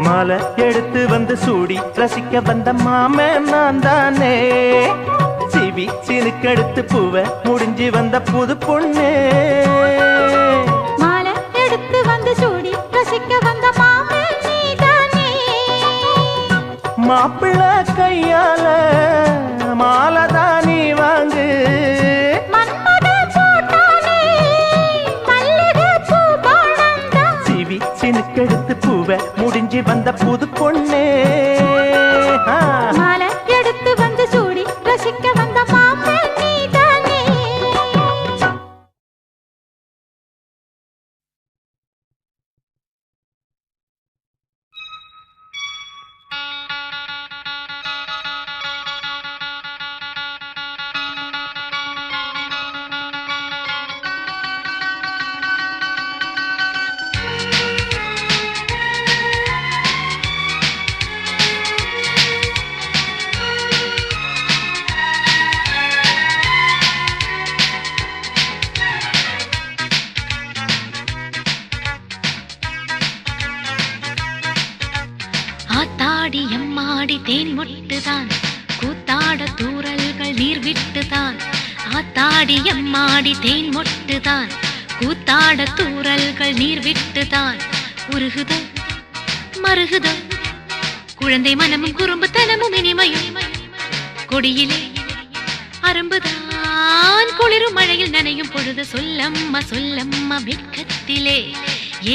மாலை எடுத்து வந்து சூடி ரசிக்க வந்த மாமன் நான் தானே. சிவி சினுக்கெடுத்து பூவை முடிஞ்சு வந்த புது பொண்ணு. மாலை எடுத்து வந்து சூடி ரசிக்க வந்த மாமன் நீதானே. மாப்பிள்ள கையால மாலைதான் நீ வாங்கு. மன்மத போட்டானே மல்லிகை பூ பாணந்தான். சிவி சினுக்கெடுத்து பூவை முடிஞ்சு வந்த புது பொண்ணே. மாலை எடுத்து வந்து சூடி ரசிக்க வந்த மாமன் நீதானே. ஆத்தாடி எம்மாடி தேன் மொட்டுதான் கூத்தாட தூறல்கள் நீர் விட்டுதான். ஆத்தாடி எம்மாடி தேன் மொட்டுதான் கூத்தாட தூறல்கள் நீர் விட்டுதான். உருகுத மருகுத குழந்தை மனமும் குறும்புத்தனமும் இனிமையும். கொடியிலே அரும்புதான் குளிரும் மழையில் நனையும் பொழுது சொல்லம்மா சொல்லம்மா வெட்கத்திலே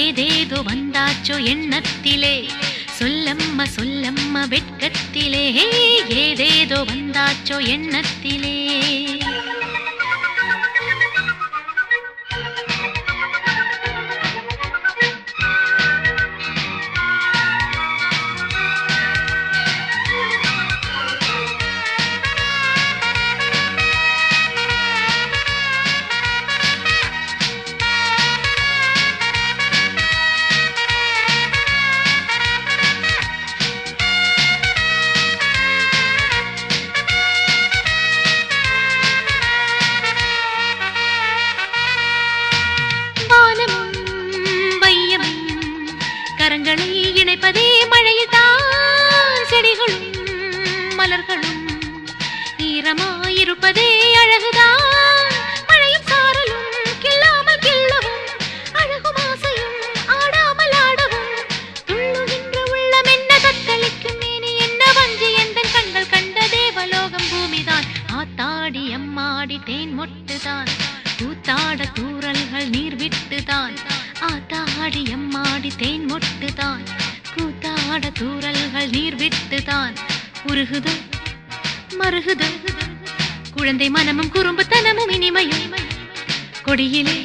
ஏதேதோ வந்தாச்சோ எண்ணத்திலே. சொல்லம்மா சொல்லம்மா வெட்கத்திலே ஏதேதோ வந்தாச்சோ எண்ணத்திலே. கரங்களை இணைப்பதே மழையில் தான். செடிகளும் மலர்களும் ஈரமாயிருப்பதே அழகுதான். மழையும் சாரலும் கில்லாமல் கிள்ளவும் அழகும் ஆசையும் ஆடாமல் ஆடவும். துள்ளுகின்ற உள்ளம் என்ன தத்தளிக்கும் மேனி என்ன வஞ்சி எந்தன் கண்கள் கண்ட தேவலோகம் பூமிதான். ஆத்தாடி அம்மாடி தேன் மொட்டுதான் கூத்தாட தூறல்கள் நீர் விட்டுதான். ஆத்தாடி அம்மாடி தேன் மொட்டுதான் கூத்தாட தூறல்கள் நீர் விட்டுதான். உருகுத மருகுத குழந்தை மனமும் குறும்புத்தனமும் இனிமையும். கொடியிலே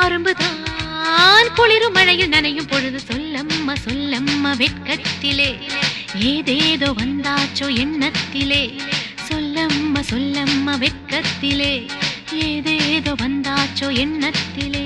அரும்புதான் குளிரும் மழையில் நனையும் பொழுது சொல்லம்மா சொல்லம்மா வெட்கத்திலே ஏதேதோ வந்தாச்சோ எண்ணத்திலே. சொல்லம்மா சொல்லம்மா வெட்கத்திலே ஏதேதோ வந்தாச்சோ எண்ணத்திலே.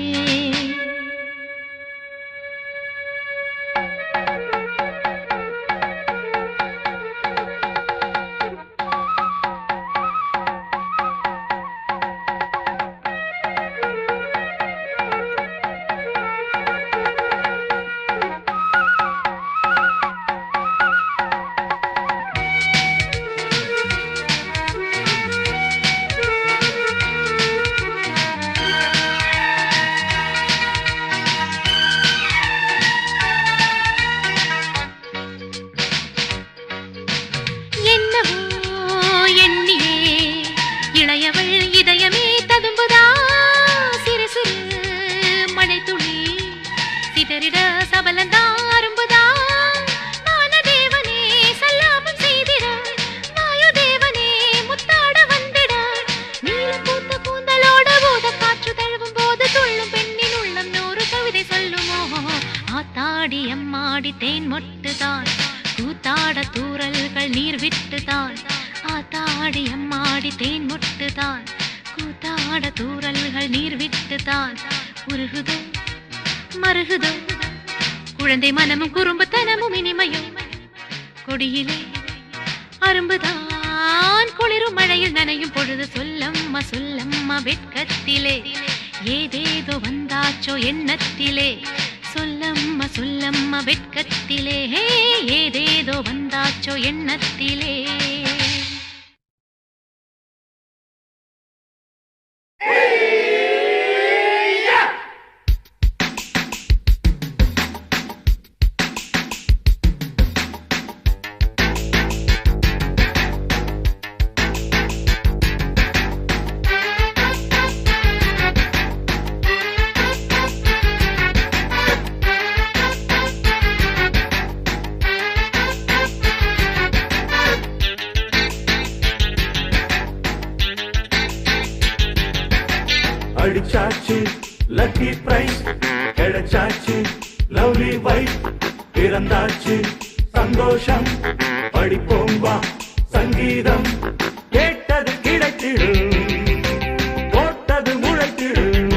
சபலந்தான் அரும்புதான் வானதேவனே சல்லாபம் செய்திட வாயுதேவனே முத்தாட வந்திட நீல பூத்த கூந்தலோட போத காற்று தழுவும் போது துள்ளும் பெண்ணின் உள்ளம் 100 கவிதை சொல்லுமோ ஆத்தாடி அம்மாடி தேன் மொட்டுதான் கூத்தாட தூறல்கள் நீர் விட்டுதான் ஆத்தாடி அம்மாடி தேன் மொட்டுதான் கூத்தாட தூறல்கள் நீர் விட்டுதான் உருகுதோ மருகுதோ குழந்தை மனமும் குறும்புத்தனமும் இனிமையும் கொடியிலே அரும்புதான் குளிரும் மழையில் நனையும் பொழுது சொல்லம்மா சொல்லம்மா வெட்கத்திலே ஏதேதோ வந்தாச்சோ எண்ணத்திலே சொல்லம்மா சொல்லம்மா வெட்கத்திலே ஏதேதோ வந்தாச்சோ எண்ணத்திலே அடிச்சாச்சு லக்கி பிரைஸ் கிடைச்சாச்சு லவ்லி வைஃப் பிறந்தாச்சு சந்தோஷம் படிப்போம் வா சங்கீதம் கேட்டது கிடைத்திடும் போட்டது முளைத்திடும்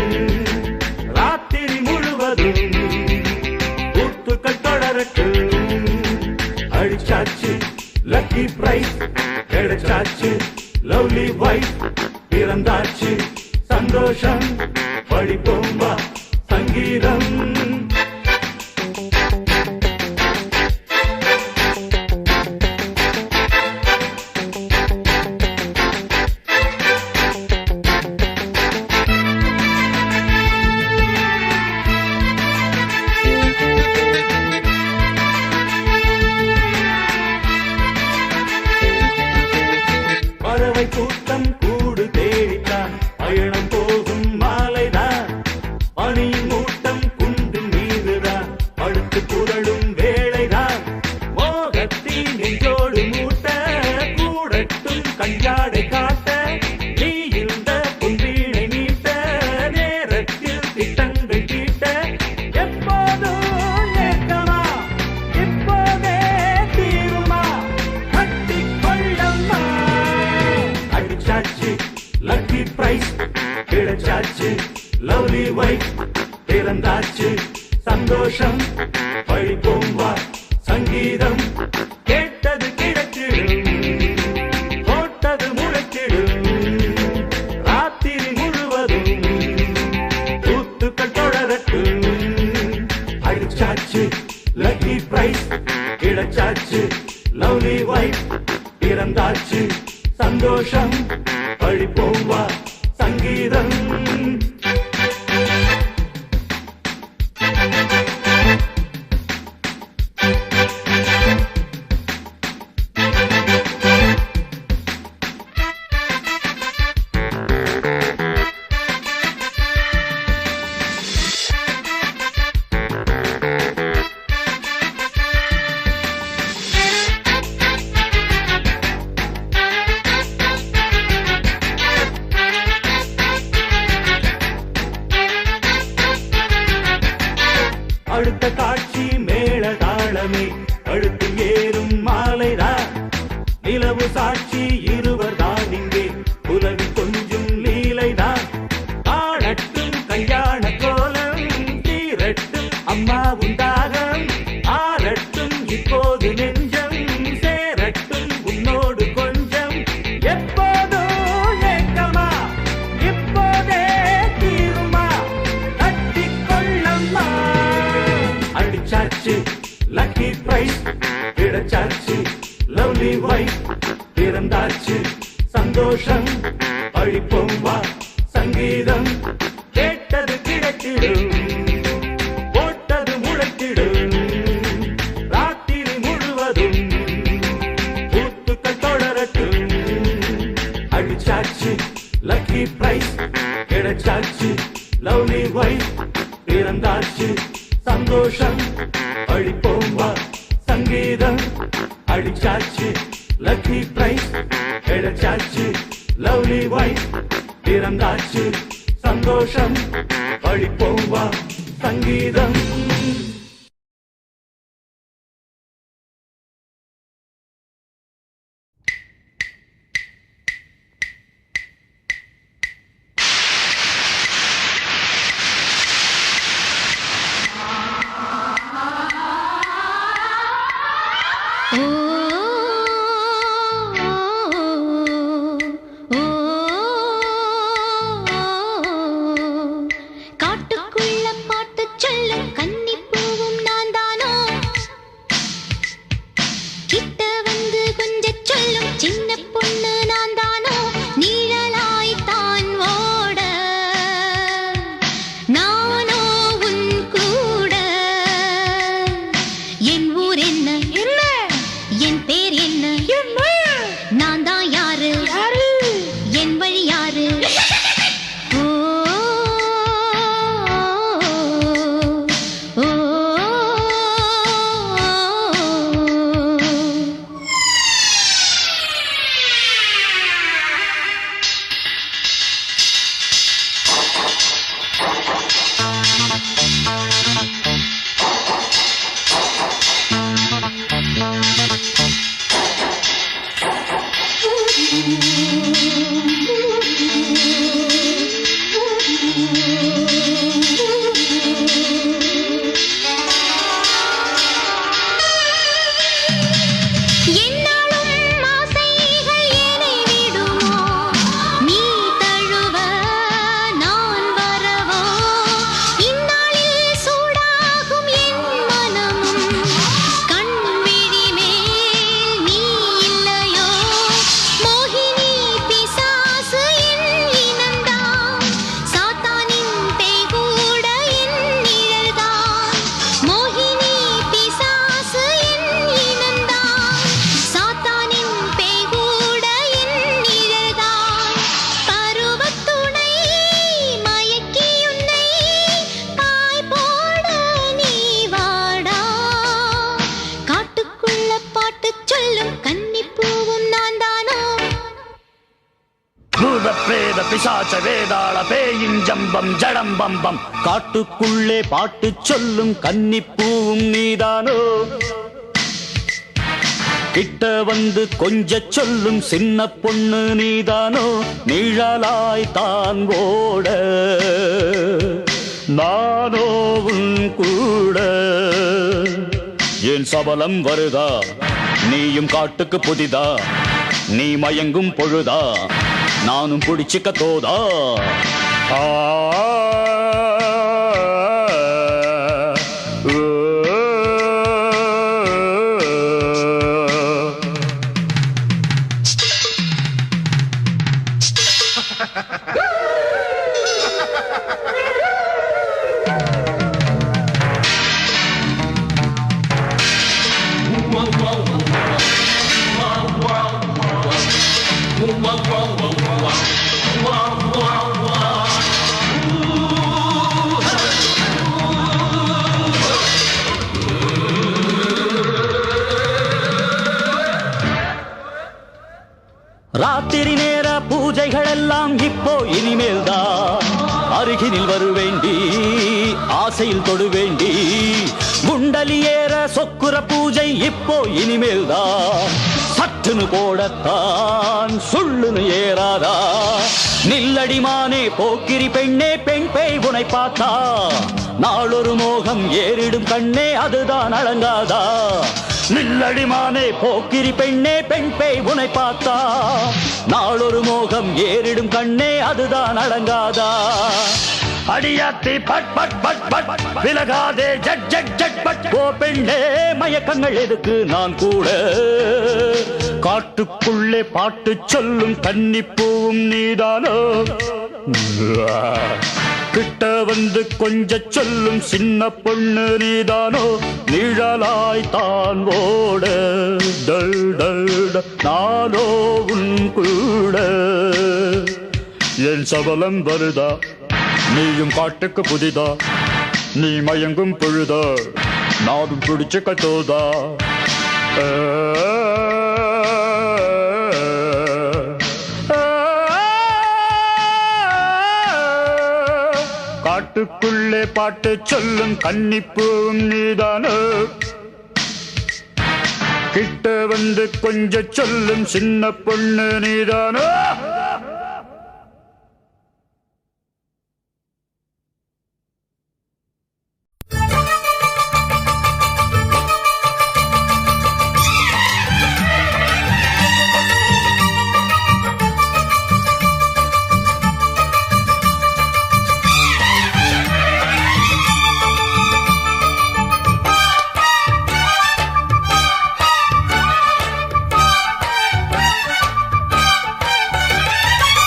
ராத்திரி முழுவதும் கூத்துக்கள் தொடரட்டும் அடிச்சாச்சு லக்கி பிரைஸ் கிடைச்சாச்சு லவ்லி வைஃப் பிறந்தாச்சு சந்தோஷம் படிப்போம் வா சங்கீதம் பறவை கூட்டம் கூடு தேடித்தான் பயணம் போகும் மாலைதான் பனியின் மூட்டம் குன்றின் மீதுதான் அடுத்து புரளும் வேளைதான் மோகத்தின் நெஞ்சோடு மூட்ட கூடட்டும் கஞ்சாடை காட்ட நீ இந்த பொன்வீணை நீட்ட நேரத்தில் திட்டங்கள் தீட்ட எப்போதும் ஏக்கமா இப்போதே தீருமா கட்டிக் கொள்ளம்மா அடிச்சாச்சு லக்கி பிரைஸ் கிடைச்சாச்சு லவ்லி வைஃப் பிறந்தாச்சு சந்தோஷம் படிப்போம் வா சங்கீதம் கேட்டது கிடைச்சிடும் போட்டது முளைச்சிடும் ராத்திரி முழுவதும் கூத்துக்கள் தொடரட்டும் அடிச்சாச்சு லக்கி பிரைஸ் கிடைச்சாச்சு லவ்லி வைஃப் பிறந்தாச்சு சந்தோஷம் படிப்போம் வா சங்கீதம் அடுத்த காட்சி மேள தாளமே அடுத்து ஏறும் மாலைதான் நிலவு சாட்சி இருவர் தான் இங்கே உலகு கொஞ்சம் லீலைதான் ஆடட்டும் கல்யாண கோலம் தீரட்டும் அம்மா உண்டாகம் ஆரட்டும் இப்போது நெஞ்சம் சேரட்டும் உன்னோடு கொஞ்சம் எப்போதும் ஏக்கமா இப்போதே தீருமா கட்டிக் கொள்ளம்மா அடிச்சாச்சு லக்கி பிரைஸ் கிடைச்சாச்சு லவ்லி வைஃப் பிறந்தாச்சு சந்தோஷம் படிப்போம் வா சங்கீதம் கேட்டது கிடைத்திடும் போட்டது முளைத்திடும் ராத்திரி முழுவதும் கூத்துக்கள் தொடரட்டும் அடிச்சாச்சு லக்கி பிரைஸ் கிடைச்சாச்சு லவ்லி வைஃப் பிறந்தாச்சு சந்தோஷம் படிப்போம் வா சங்கீதம் அடிச்சாச்சு லக்கி பிரைஸ் கிடைச்சாச்சு லவ்லி வைஃப் பிறந்தாச்சு சந்தோஷம் படிப்போம் வா சங்கீதம் காட்டுக்குள்ள பாட்டு சொல்லும் கன்னி பூவும் நான் தானோ கிட்ட வந்து கொஞ்சம் சொல்லும் சின்ன பொண்ணு நான் தானோ நீழலாய் தான் ஓட நானோ உன் கூட என் ஊர் என்ன என் பேர் என்ன நான் தான் யாரு என் வழி யாரு ஓ ஓ என்னாலும் ஆசைகள் ஏனை விடுமோ நீ தழுவ நான் வரவோ இந்நாளில் சூடாகும் என் மனமும் கண்விழி மேல் நீ இல்லையோ மோகினி பிசாசு என் இனந்தான் சாத்தானின் பேய் கூட என் நிழல்தான் மோகினி பிசாசு என் இனந்தான் சாத்தானின் பேய் கூட என் நிழல்தான் பருவத்துணை மயக்கி உன்னை பாய் போட நீ வாடா காட்டுக்குள்ள பாட்டு சொல்லும் கன்னிப்பூவும் நான் தானோ பூத பிரேத பிசாச வேதாள பேயின் ஜம்பம் ஜடம் பம்பம் காட்டுக்குள்ளே பாட்டு சொல்லும் கன்னிப்பூவும் நீதானோ கிட்ட வந்து கொஞ்ச சொல்லும் சின்ன பொண்ணு நீதானோ நிழலாய் தான் ஓட நானோ உன் கூட என் சபலம் வருதா நீயும் காட்டுக்கு புதிதா நீ மயங்கும் பொழுதா நானும் பிடிச்சிக்க தோதா ஆ ராத்திரி நேர பூஜைகள் எல்லாம் இப்போ இனிமேல்தான் அருகினில் வருவேண்டி ஆசையில் தொடுவேண்டி குண்டலி ஏற சொக்குர பூஜை இப்போ இனிமேல்தான் சட்டுன்னு போடத்தான் சுள்ளுன்னு ஏறாதா நில்லடிமானே போக்கிரி பெண்ணே பெண் பேய் உனை பார்த்தா நாளொரு மோகம் ஏறிடும் கண்ணே அதுதான் அடங்காதா நில்லடிமானே போக்கிரி பெண்ணே பெண் பேய் உனை பார்த்தா நாளொரு மோகம் ஏறிடும் கண்ணே அதுதான் அடங்காதா அடியாத்தி பட் பட் பட் பட் விலகாதே ஜட் ஜட் ஜட் பட் ஓ பெண்ணே மயக்கங்கள் எதுக்கு நான் கூட காட்டுக்குள்ளே பாட்டு சொல்லும் கன்னிப்பூவும் நீதானோ கிட்ட வந்து கொஞ்ச சொல்லும் சின்ன பொண்ணு நீதானோ நிழலாய் தான் ஓட டல் டல் நானோ உன் கூட என் சபலம் வருதா நீயும் காட்டுக்கு புதிதா நீ மயங்கும் பொழுதோ நாடும் பிடிச்சு கத்தோதா காட்டுக்குள்ளே பாட்டு சொல்லும் கன்னிப்பூவும் நீதானோ கிட்ட வந்து கொஞ்சம் சொல்லும் சின்ன பொண்ணு நீதானோ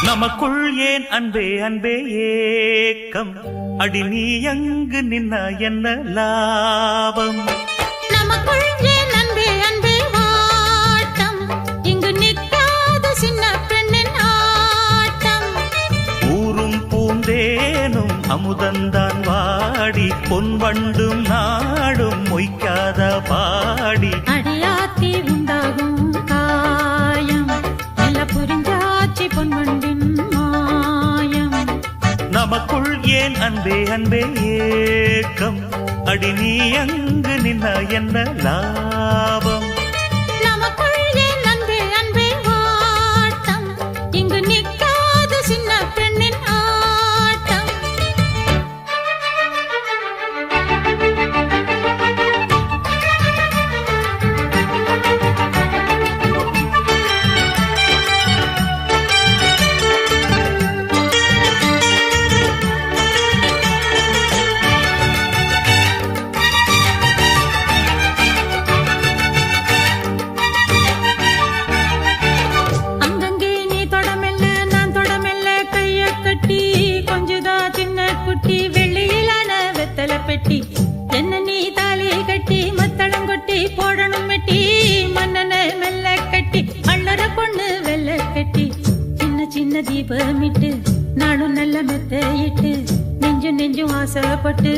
நமக்குள் ஏன் அன்பே அன்பே ஏக்கம் அடி நீ அங்கு நின்னா என்ன லாபம் நமக்குள் ஏன் அன்பே அன்பே வாட்டம் இங்கு நிற்காத சின்ன பெண்ணின் ஆட்டம் ஊரும் பூந்தேனும் அமுதந்தான் வாடி பொன் வண்டும் நாடும் மொய்க்காத பாடி அடியாத்தி உண்டாகும் காயம் நல்ல புரிஞ்சாச்சி பொன்வண்டின் மாயம் நமக்குள் ஏன் அன்பே அன்பே ஏக்கம் அடி நீ அங்கு நின்னா என்ன லாபம் நமக்குள் ஏன் அன்பே அன்பே வாட்டம் இங்கு நிற்காத சின்ன பெண்ணின் ஆட்டம் அங்கங்கே நீ தொடமெல்ல நான் தொடமெல்ல கைய கட்டி கொஞ்சதா சின்ன குட்டி வெள்ளியிலான வெத்தல பெட்டி என்ன நீ தாலி கட்டி மத்தளம் கொட்டி போடணும் மெட்டி மன்னனை மெல்ல கட்டி அள்ளற பொண்ணு வெள்ள கட்டி சின்ன சின்ன தீபமிட்டு நாளும் நல்ல மெத்தையிட்டு நெஞ்சும் நெஞ்சும் ஆசைப்பட்டு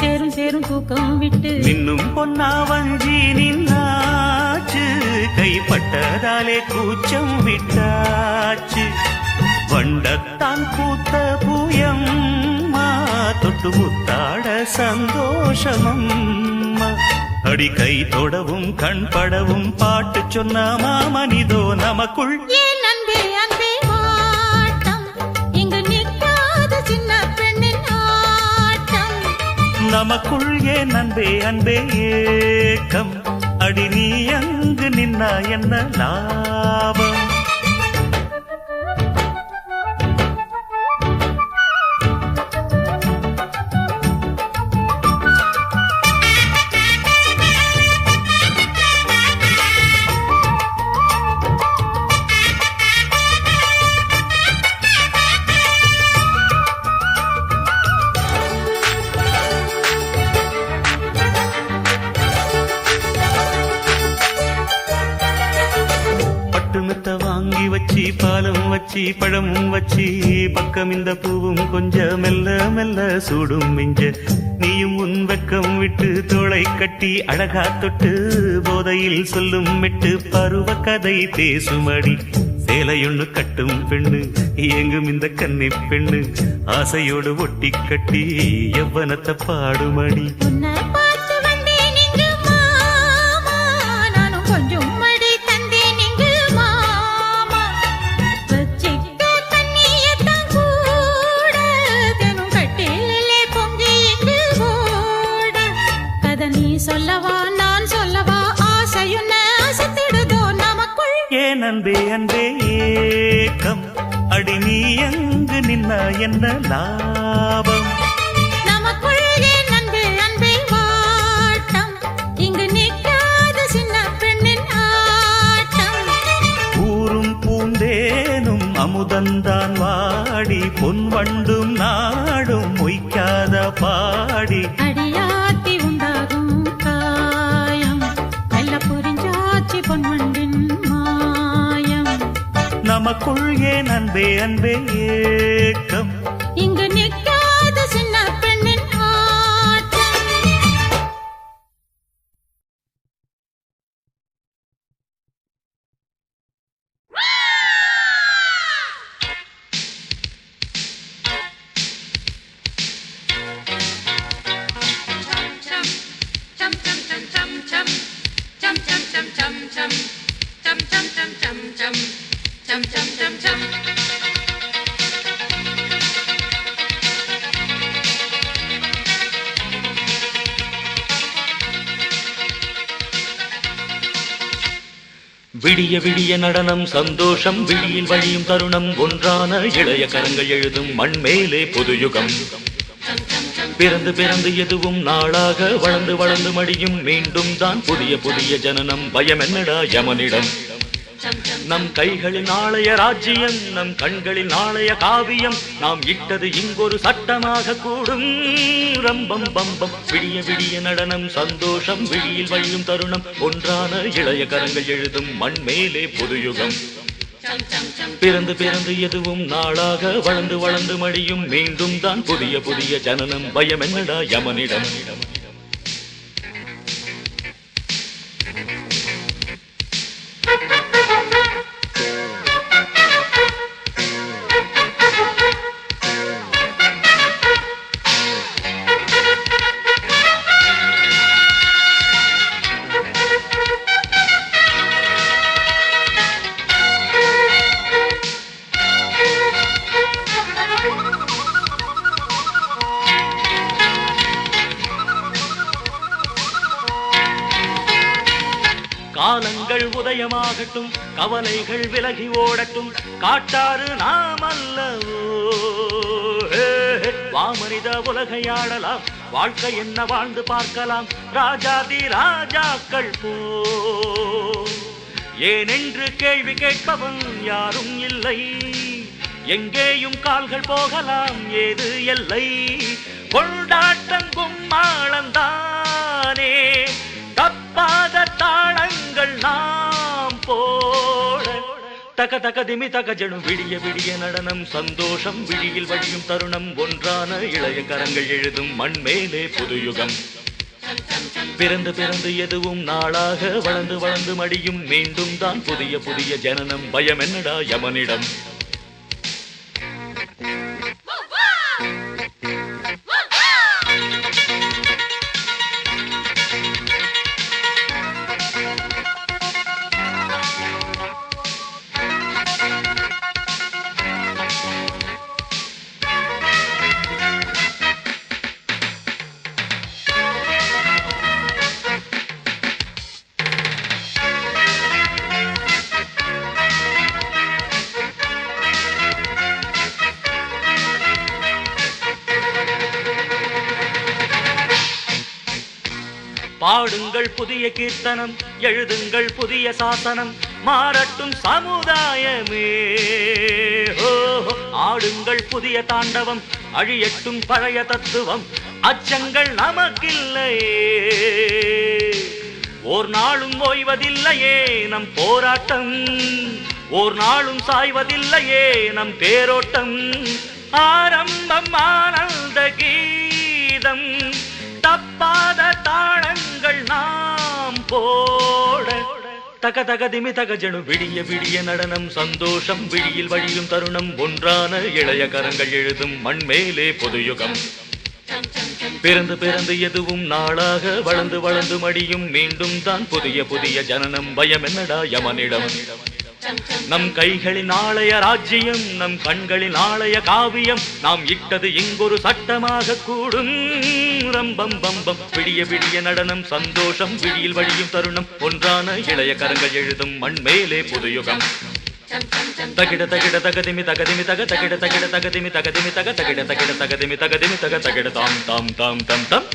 சேரும் சேரும் தூக்கம் விட்டு இன்னும் பொன்னா வஞ்சி நின்னாச்சு கைப்பட்டதாலே கூச்சம் விட்டாச்சு வண்டத்தான் பூத்த பூயம்மா தொட்டு முத்தாட சந்தோஷமம்மா அடி கை தொடவும் கண் படவும் பாட்டு சொன்ன மாமனிதோ நமக்குள் ஏன் அன்பே அன்பே வாட்டம் இங்கு நிற்காத சின்ன பெண்ணின் ஆட்டம் நமக்குள் ஏன் அன்பே அன்பே ஏக்கம் அடி நீ அங்கு நின்னா என்ன லாபம் பட்டுமெத்த வாங்கி வச்சி பாலும் வச்சி பழமும் வச்சி பக்கம் இந்த பூவும் கொஞ்சம் மெல்ல மெல்ல சூடும் மிஞ்ச நீயும் உன் வெக்கம் விட்டு தோளை கட்டி அழகா தொட்டு போதையில் சொல்லும் மெட்டு பருவ கதை பேசுமடி சேலையொன்னு கட்டும் பெண்ணு எங்கும் இந்த கன்னி பெண்ணு ஆசையோடு ஒட்டி கட்டி எவ்வனத்தை பாடுமடி உன்னை பார்த்து வந்தேன் இங்கு மாமா நானும் கொஞ்சம் மடி தந்தேன் இங்கு மாமா வச்சிக்க தண்ணியத்தான் கூட தினம் கட்டிலே பொங்கி இங்கு ஓட கதை நீ சொல்லவா நான் சொல்லவா ஆசையுன்ன அசத்திடுதோ நமக்குள் ஏன் அன்பே அன்பே ஏக்கம் அடி நீ அங்கு நின்னா என்ன லாபம் நமக்குள் ஏன் அன்பே அன்பே வாட்டம் இங்கு நிற்காத சின்ன பெண்ணின் ஆட்டம் ஊரும் பூந்தேனும் அமுதந்தான் வாடி பொன் வண்டும் நாடும் மொய்க்காத பாடி அடியாத்தி உண்டாகும் காயம் மெல்ல புரிஞ்சாச்சி பொன்வண்டின் மாயம் நமக்குள் ஏன் அன்பே அன்பே ஏக்கம் இங்கு நிற்காத சின்ன பெண்ணின் ஆட்டம் விடிய விடிய நடனம் சந்தோஷம் விழியில் வழியும் தருணம் ஒன்றான இளைய கரங்கள் எழுதும் மண் மேலே புதுயுகம் பிறந்து பிறந்து எதுவும் நாளாக வளர்ந்து வளர்ந்து மடியும் மீண்டும் தான் புதிய புதிய ஜனனம் பயம் என்னடா யமனிடம் நம் கைகளில் நாளைய ராஜ்யம் நம் கண்களில் நாளைய காவியம் நாம் இட்டது இங்கொரு சட்டமாக கூடும் ரம்பம் பம்பம் விடிய விடிய நடனம் சந்தோஷம் விழியில் வழியும் தருணம் ஒன்றான இளைய கரங்கள் எழுதும் மண் மேலே புதுயுகம் பிறந்து பிறந்து எதுவும் நாளாக வளர்ந்து வளர்ந்து மடியும் மீண்டும் தான் புதிய புதிய ஜனனம் பயம் என்னடா யமனிடம் காலங்கள் உதயமாகட்டும் கவலைகள் விலகி ஓடட்டும் காட்டாறு நாம் அல்லவோ வாமனித உலகை ஆடலாம் வாழ்க்கை என்ன வாழ்ந்து பார்க்கலாம் ராஜாதி ராஜாக்கள் போ ஏனென்று கேள்வி கேட்பவன் யாரும் இல்லை எங்கேயும் கால்கள் போகலாம் ஏது எல்லை கொண்டாட்டம் கும்மாளந்தானே தப்பாத தாளங்கள் நாம் போட தக தக திமி தக ஜெடும் விடிய விடிய நடனம் சந்தோஷம் விழியில் வழியும் தருணம் ஒன்றான இளைய கரங்கள் எழுதும் மண் மேலே புதுயுகம் பிறந்து பிறந்து எதுவும் நாளாக வளர்ந்து வளர்ந்து மடியும் மீண்டும் தான் புதிய புதிய ஜனனம் பயம் என்னடா யமனிடம் பாடுங்கள் புதிய கீர்த்தனம் எழுதுங்கள் புதிய சாசனம் மாறட்டும் சமுதாயமே ஆடுங்கள் புதிய தாண்டவம் அழியட்டும் பழைய தத்துவம் அச்சங்கள் நமக்கில்லையே ஓர் நாளும் ஓய்வதில்லையே நம் போராட்டம் ஓர் நாளும் சாய்வதில்லையே நம் தேரோட்டம் ஆரம்பம் ஆனந்த கீதம் தப்பாத தாளங்கள் நாம் போட தக தக திமி தக ஜெடு விடிய விடிய நடனம் சந்தோஷம் விழியில் வழியும் தருணம் ஒன்றான இளைய கரங்கள் எழுதும் மண் மேலே புதுயுகம் பிறந்து பிறந்து எதுவும் நாளாக வளர்ந்து வளர்ந்து மடியும் மீண்டும் தான் புதிய புதிய ஜனனம் பயம் என்னடா யமனிடம் நம் கைகளில் நாளைய ராஜ்யம் நம் கண்களில் நாளைய காவியம் நாம் இட்டது இங்கொரு சட்டமாக கூடும் ரம்பம் பம்பம் விடிய விடிய நடனம் சந்தோஷம் விழியில் வழியும் தருணம் ஒன்றான இளைய கரங்கள் எழுதும் மண் மேலே புதுயுகம் தகிட தகிட தகதிமி தகதிமி தக தகிட தகிட தகதிமி தகதிமி தக தகிட தகிட தகதிமி தகதிமி தக தகிட தாம் தாம் தாம் தாம் தாம்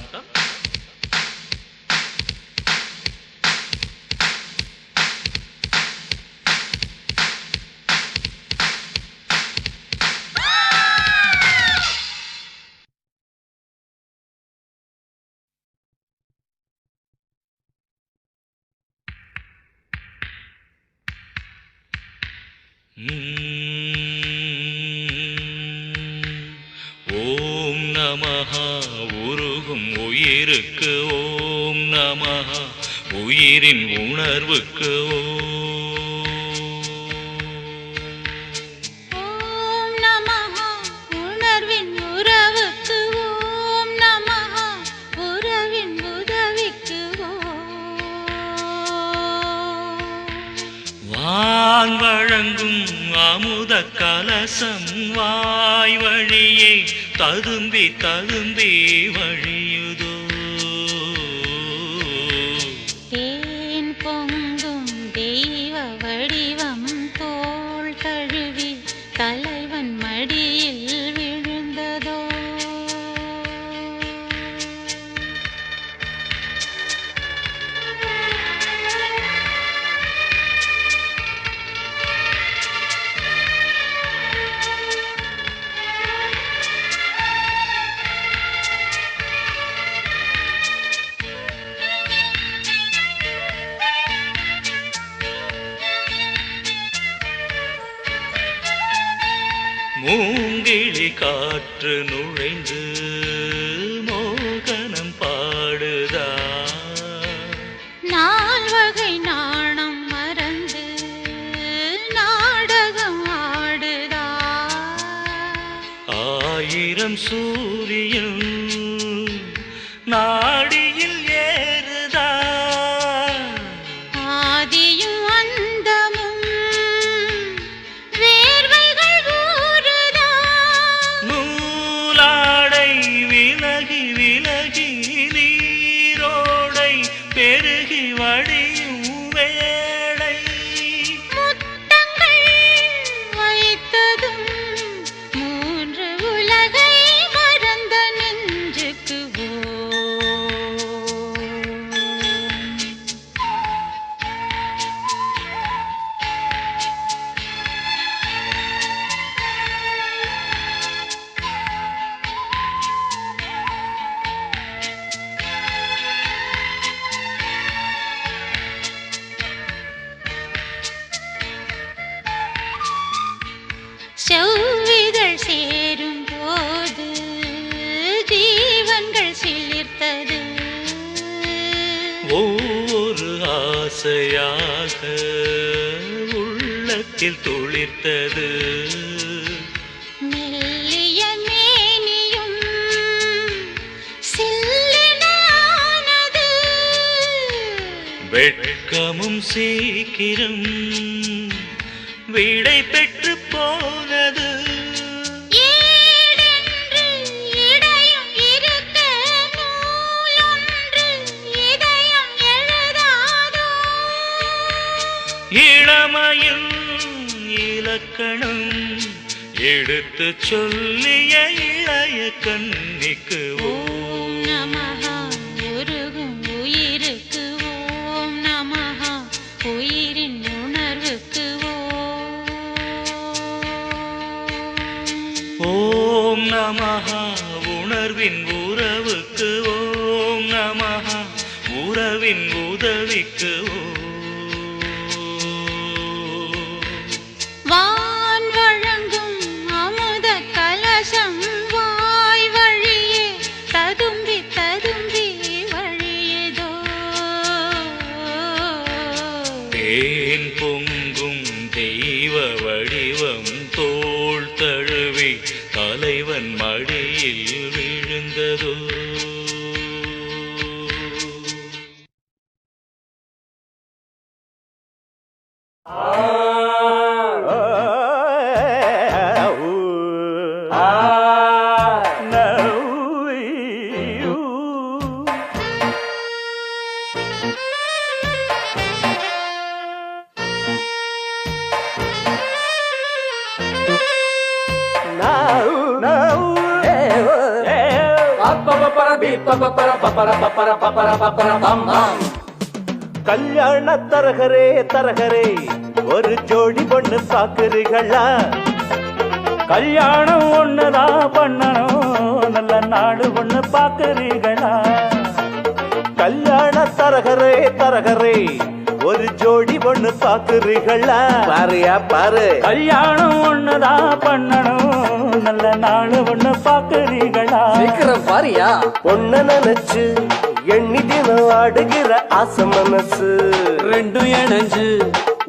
ஓம் நமஹ உருகும் உயிருக்கு ஓம் நமஹ உயிரின் உணர்வுக்கு ஓம் நமஹ உணர்வின் உறவுக்கு ஓம் நமஹ உறவின் உதவிக்கு வான் வழங்கும் அமுத கலசம் வாய் வழியே ததும்பி ததும்பி வழியுதோ தேன் பொங்கும் தெய்வ வடிவம் தோள் தழுவி தலைவன் மடியில் விழுந்ததோ மூங்கிழி காற்று நுழைந்து மோகனம் பாடுதா நால்வகை நாணம் மறந்து நாடகம் ஆடுதா ஆயிரம் சூரியன் நாடியில் ஏறுதா ஆதியும் அந்தமும் வேர்வைகள் ஊறுதா நூலாடை விலகி விலகி நீரோடை பெருகி வடியும் வேளை முத்தங்கள் வைத்ததும் மூன்று உலகை மறந்த நெஞ்சுக்கு செவ்விதழ் சேரும் போது ஜீவன்கள் சிலிர்த்தது ஒவ்வொரு ஆசையாக உள்ளத்தில் துளிர்த்தது மெல்லிய மேனியும் சில்லினானது வெட்கமும் சீக்கிரம் விடை பெற்று போனது ஈடென்று இடையும் இருக்க நூலொன்று இதயம் எழுதாதோ இளமையின் இலக்கணம் எடுத்து சொல்லிய இளைய கன்னிக்கு ஓம் நமஹா உருகும் உயிருக்கு ஓம் நமஹா உயிரின் உணர்வுக்கு ஓம் நமஹா உணர்வின் உறவுக்கு ஓம் நமஹா உறவின் உதவிக்கு வான் வழங்கும் அமுத கலசம் வாய் வழியே ததும்பி ததும்பி வழியதோ தேன் பொங்கும் தெய்வ வடிவம் தோள் தழுவி தலைவன் மடியில் விழுந்ததோ கல்யாண தரகரே தரகரே ஒரு ஜோடி பொண்ணு பாக்குறீங்களா கல்யாணம் ஒண்ணுதான் பண்ணணும் நல்ல நாடு ஒண்ணு பாக்குறீங்களா கல்யாண தரகரே தரகரே ஒரு ஜோடி பொண்ணு பாக்குறீங்களா பாருயா பாரு கல்யாணம் ஒண்ணுதான் பண்ணணும் நல்ல நாடு ஒண்ணு பாக்குறீங்களா சீக்கிரம் பாரியா பொண்ண நினைச்சு எண்ணி தினம் ஆடுகிற ஆசை மனசு ரெண்டும் இணைஞ்சு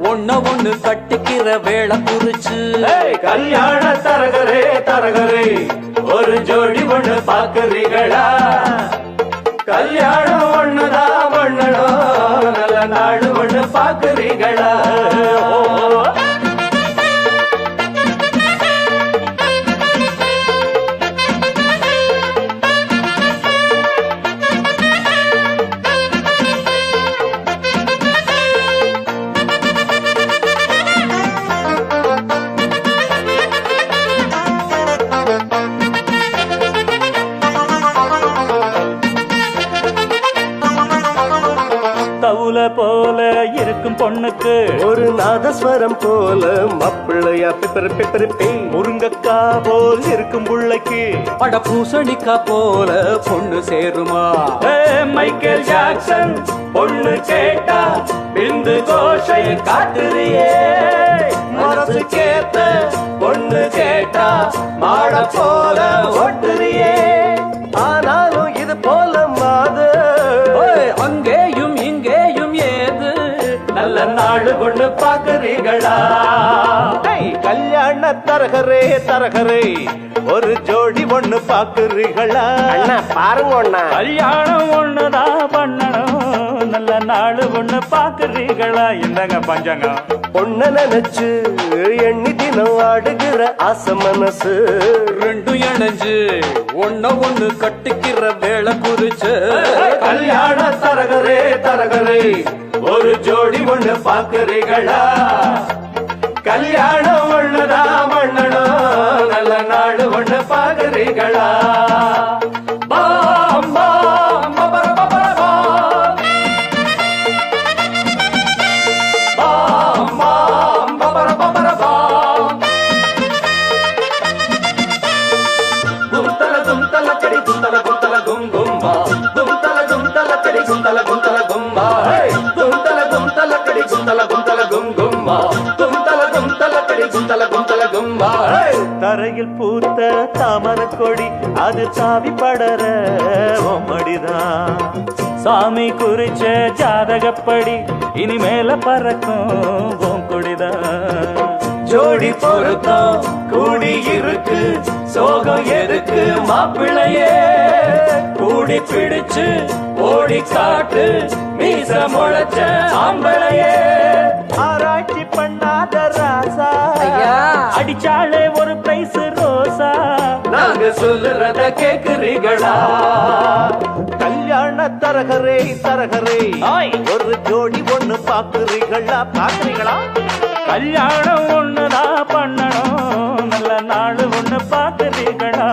ஒண்ணு கட்டிக்கிற வேலை குறிச்சு கல்யாண தரகரே தரகரே ஒரு ஜோடி பொண்ணு பாக்குறீங்களா கல்யாணம் ஒண்ணுதான் பண்ணணும் நல்ல நாடு ஒண்ணு பாக்குறீங்களா தவுல போல இருக்கும் பொண்ணுக்கு ஒரு நாதஸ்வரம் போல மாப்பிள்ளையா பிப்பர் பிப்பரிப்பே. முருங்கக்கா போல் இருக்கும் புள்ளைக்கு அட பூசணிக்கா போல பொண்ணு சேருமா? மைக்கேல் ஜாக்சன் பொண்ணு கேட்டா பிந்து கோஷை காட்டுறியே. மனசு கேத்த பொண்ணு கேட்டா மாட போல ஓட்டுறியே. ஆனாலும் இது போல மாது அங்கேயும் இங்கேயும் ஏது நல்ல நாடு கொண்டு பாக்குறீங்களா? கல்யாண தரகரே தரகரே ஒரு ஜோடி ஒண்ணு பாக்குறீங்களா? பாருங்க ஒண்ணா கல்யாணம் ஒண்ணுதான் பண்ணணும் நல்ல நாடு ஒண்ணு பாக்குறீங்களா? இந்தங்க பஞ்சங்க பொண்ண நினைச்சு எண்ணி தினம் ஆடுகிற ஆசை மனசு ரெண்டும் இணைஞ்சு ஒண்ணு கட்டிக்கிற வேலை குறிச்சு கல்யாண தரகரே தரகரே ஒரு ஜோடி ஒண்ணு பாக்குறீங்களா? கல்யாணம் ஒண்ணுதான் பண்ணணும் நல்ல நாடு ஒண்ணு பாக்குறீங்களா? பாம் பாம் பபர பபர பாம். பாம் பாம் பபர பபர பாம். கும்தல கடி கும்தல கும் கும்பா. கும்தல கடி கும்தல கும்பா. கும்தல கடி கும்தல கும் கும்பா. கும்தல கும்பா. தரையில் பூத்த தாமர கொடி அது தாவி படர மடிதான். சாமி குறிச்ச ஜாதகப்படி இனிமேல பறக்கும் கொடிதான். ஜோடி பொருத்தம் கூடி இருக்கு சோகம் எதுக்கு மாப்பிள்ளையே? கூடி பிடிச்சு ஓடி காட்டு மீச முளைச்ச ஆம்பளையே. ஆராய்ச்சி பண்ணாத ராசா அடிச்சாலே ஒரு பிரைஸ் ரோசா. நாங்க சொல்லுறத கேக்குறீங்களா? கல்யாண தரகரே தரகரே ஒரு ஜோடி ஒண்ணு பாக்குறீங்களா? பாக்குறீங்களா? கல்யாணம் ஒண்ணுதான் பண்ணணும் நல்ல நாடு ஒண்ணு பாக்குறீங்களா?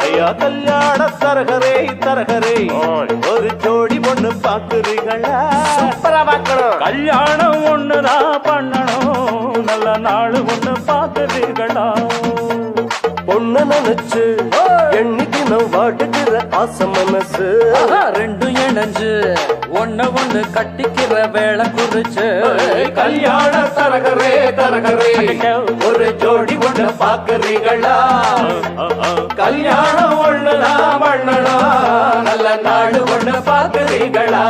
ஐயா கல்யாண தரகரே தரகரே ஒரு ஜோடி ஒண்ணு பாக்குறீங்களா? சூப்பரா பாக்கணும். கல்யாணம் ஒண்ணுதான் பண்ணணும் நல்ல நாடு ஒண்ணு பாக்குறீங்களா? பொண்ணு நினைச்சு எண்ணி தினம் வாடுகிற ஆசை மனசு ரெண்டும் இணைஞ்சு ஒண்ணு கட்டிக்கிற வேலை குறிச்சு கல்யாண தரகரே தரகரே ஒரு ஜோடி ஒண்ணு பாக்குறீங்களா? கல்யாணம் ஒண்ணுதான் பண்ணணும் நல்ல நாடு ஒண்ணு பாக்குறீங்களா?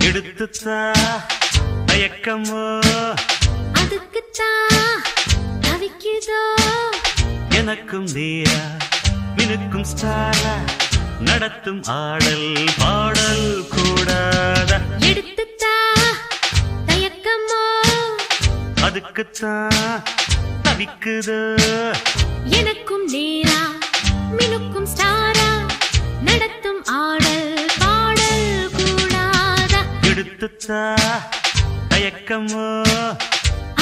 எடுத்துத்தா தயக்கமோ அதுக்குத்தான் தவிக்குதோ எனக்கும் நீரா மினுக்கும் ஸ்டாரா நடத்தும் ஆடல் பாடல் கூடாத எடுத்துத்தா தயக்கமோ அதுக்குத்தான் தவிக்குதோ எனக்கும் நேரா மினுக்கும் ஸ்டாரா நடத்தும் ஆடல் பாடல் கூடாதா எடுத்துத்தா தயக்கமோ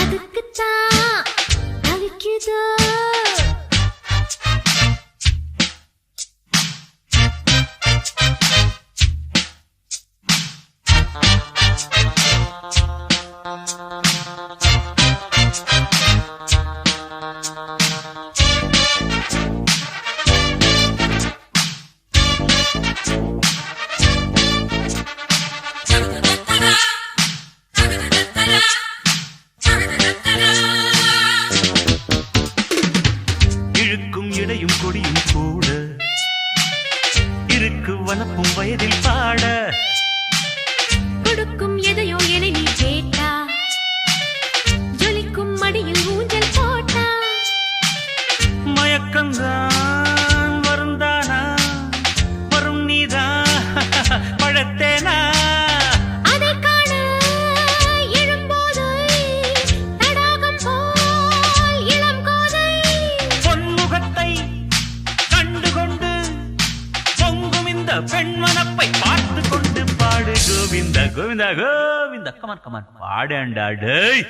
அதுக்குத்தான் தவிக்குதோ இழுக்கும் இடையும் கொடியும் கூட இருக்கு வனப்பும் வயதில் பாட கொடுக்கும் எதையோ என நீ கேட்டா ஜொலிக்கும் மடியில் ஊஞ்சல் போட்டா மயக்கம்தான் வருந்தான அந்த பெண்மனப்பை பார்த்து கொண்டு பாடு கோவிந்தா கோவிந்தா கோவிந்தா கமான் கமான் பாடேண்டா டேய்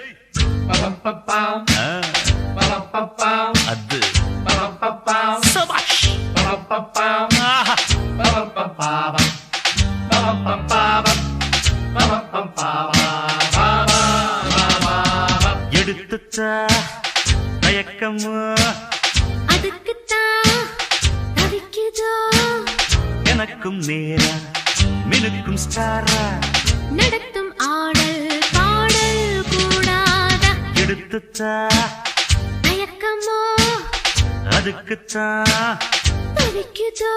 அது சபாஷ் ஆஹா எடுத்துச்சா தயக்கமா அதுக்குத்தான் தவிக்குதோ எனக்கும் நேரா மினுக்கும் ஸ்டாரா நடத்தும் ஆடல் பாடல் கூடாத எடுத்துச்சா தயக்கமோ அதுக்குத்தான் தவிக்குதோ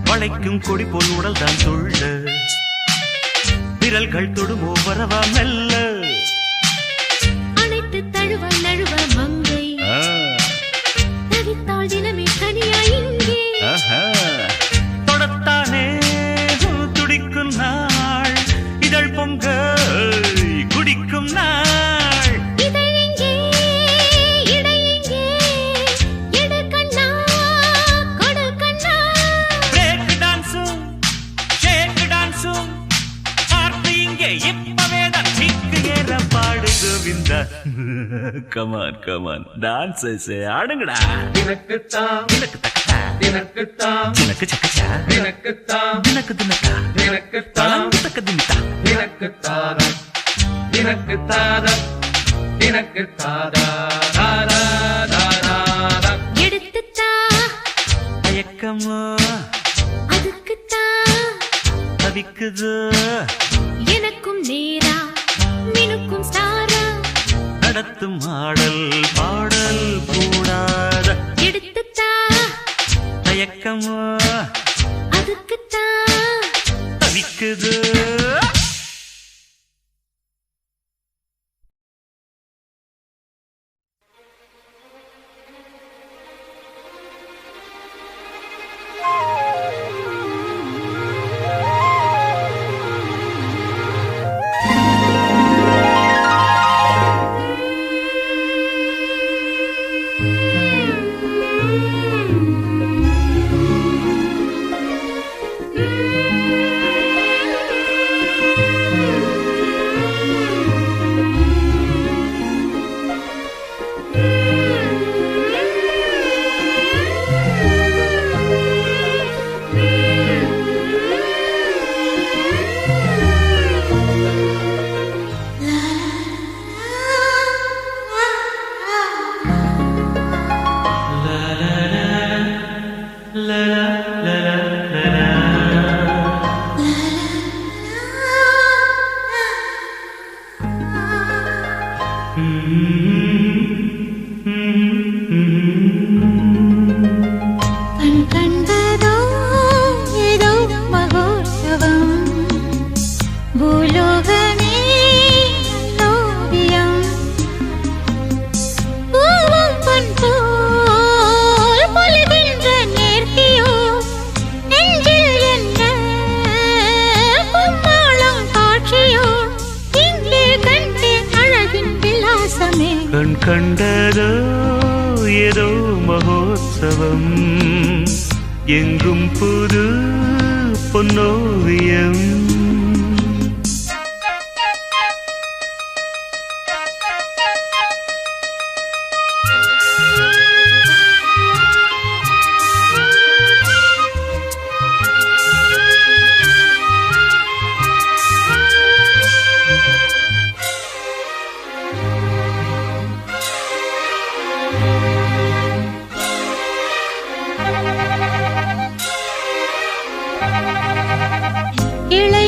வளைக்கும் கொடி போல் உடல் தான் துள்ள விரல்கள் தொடுமோ வரவா மெல்ல அனைத்து தழுவ நழுவ மங்கை தவித்தாள் தினமே கனியா இங்கே தொடத்தானே துடிக்கும் நாள் இதழ் பொங்க குடிக்கும் நாள் இதழெங்கே இடையெங்கே எடு கண்ணா கொடு கண்ணா பிரேக் டான்ஸும் ஷேக் டான்ஸும் பார்த்து இங்கே இப்பவே தான் கிக்கு ஏற பாடு கோவிந்தா கமான் கமான் டான்ஸ் ஆடுங்கடா தினக்குத்தான் தினக்கு தக்கத்தா தினக்குத்தான் தினக்கு சக்கச்சா தினக்குத்தான் தினக்கு தினக்கா தினக்குத்தான் தளங்கு தக்க திமித்தா தினக்குத்தாத தினக்குத்தாத தினக்குத்தாத தாரா தாரா எடுத்துத்தா தயக்கமா அதுக்குத்தான் தவிக்குது எனக்கும் நேரா மினுக்கும் ஸ்டாரா நடத்தும் ஆடல் பாடல் கூடாத எடுத்துத்தா தயக்கமா அதுக்குத்தான் தவிக்குது கண் கண்டதோ ஏதோ மகோத்சவம் பூலோகமே ஓவியம் பூவும் பொன் போல் பொலிகின்ற நேர்த்தியோ நெஞ்சில் என்ன பொம்மாளம் காட்சியோ இங்கே கண்டேன் அழகின் விலாசமே கண் கண்டதோ ஏதோ மகோத்சவம் எங்கும் புது பொன்னோவியம் இளைய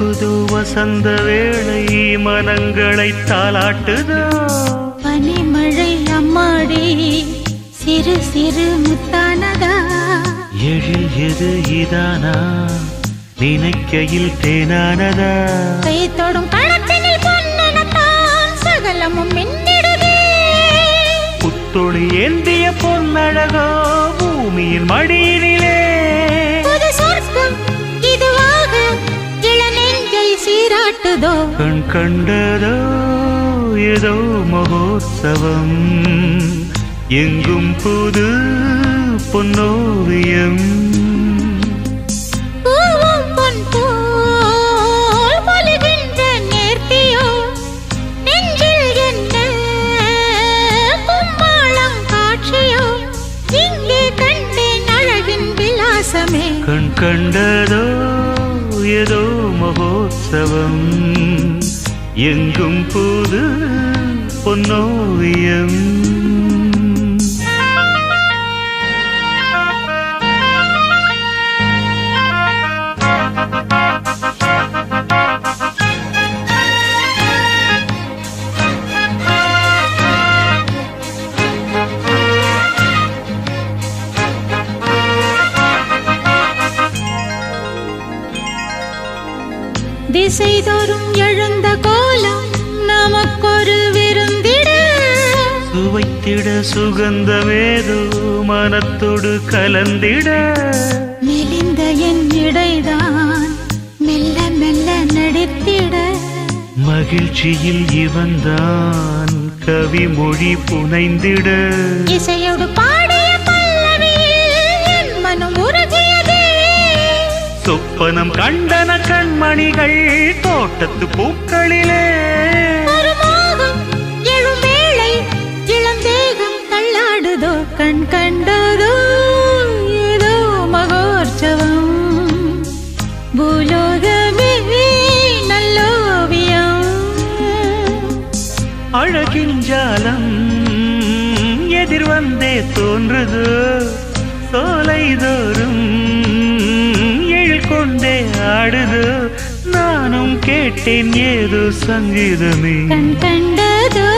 பூக்குதோ வசந்த வேளை மனங்களை தாலாட்டுதோ பனிமழை அம்மாடி சிறு சிறு முத்தானதா எழில் எது இதானா நினைக்கையில் தேனானதா கை தொடும் களத்தினில் பொன்னனத்தான் சகலமும் மின்னிடுதே புத்தொளி ஏந்திய பொன்னழகோ பூமியின் மடியினிலே புது சொர்க்கம் இதுவாக இளநெஞ்சை சீராட்டுதோ கண் கண்டதோ ஏதோ மகோத்சவம் எங்கும் புது பொன்னோவியம் பூவும் பொன் போல் பொலிகின்ற நேர்த்தியோ நெஞ்சில் என்ன கும்மாளம் காட்சியோ இங்கே கண்டேன் அழகின் விலாசமே கண் கண்டதோ ஏதோ மகோத்சவம் எங்கும் புது பொன்னோவியம் திசைதோறும் எழுந்த கோலம் நமக்கொரு விருந்திட சுவைத்திட சுகந்தமேதோ மனத்தோடு கலந்திட மெலிந்த என் இடைதான் மெல்ல மெல்ல நடித்திட மகிழ்ச்சியில் இவன்தான் கவிமொழி புனைந்திட இசையோடு பாடிய பல்லவியில் என் மனம் உருகியதே சொப்பனம் கண்டன கண்மணிகள் தோட்டத்து பூக்களிலே ஒரு மோகம் எழும் வேளை இளம் தேகம் தள்ளாடுதோ கண் கண்டதோ ஏதோ மகோற்சவம் பூலோகமே நல்லோவியம் அழகின் ஜாலம் எதிர்வந்தே தோன்றுது சோலைதோறும் எழில் கொண்டே ஆடுது நானும் கேட்டேன் ஏதோ சங்கீதமே கண் கண்டதோ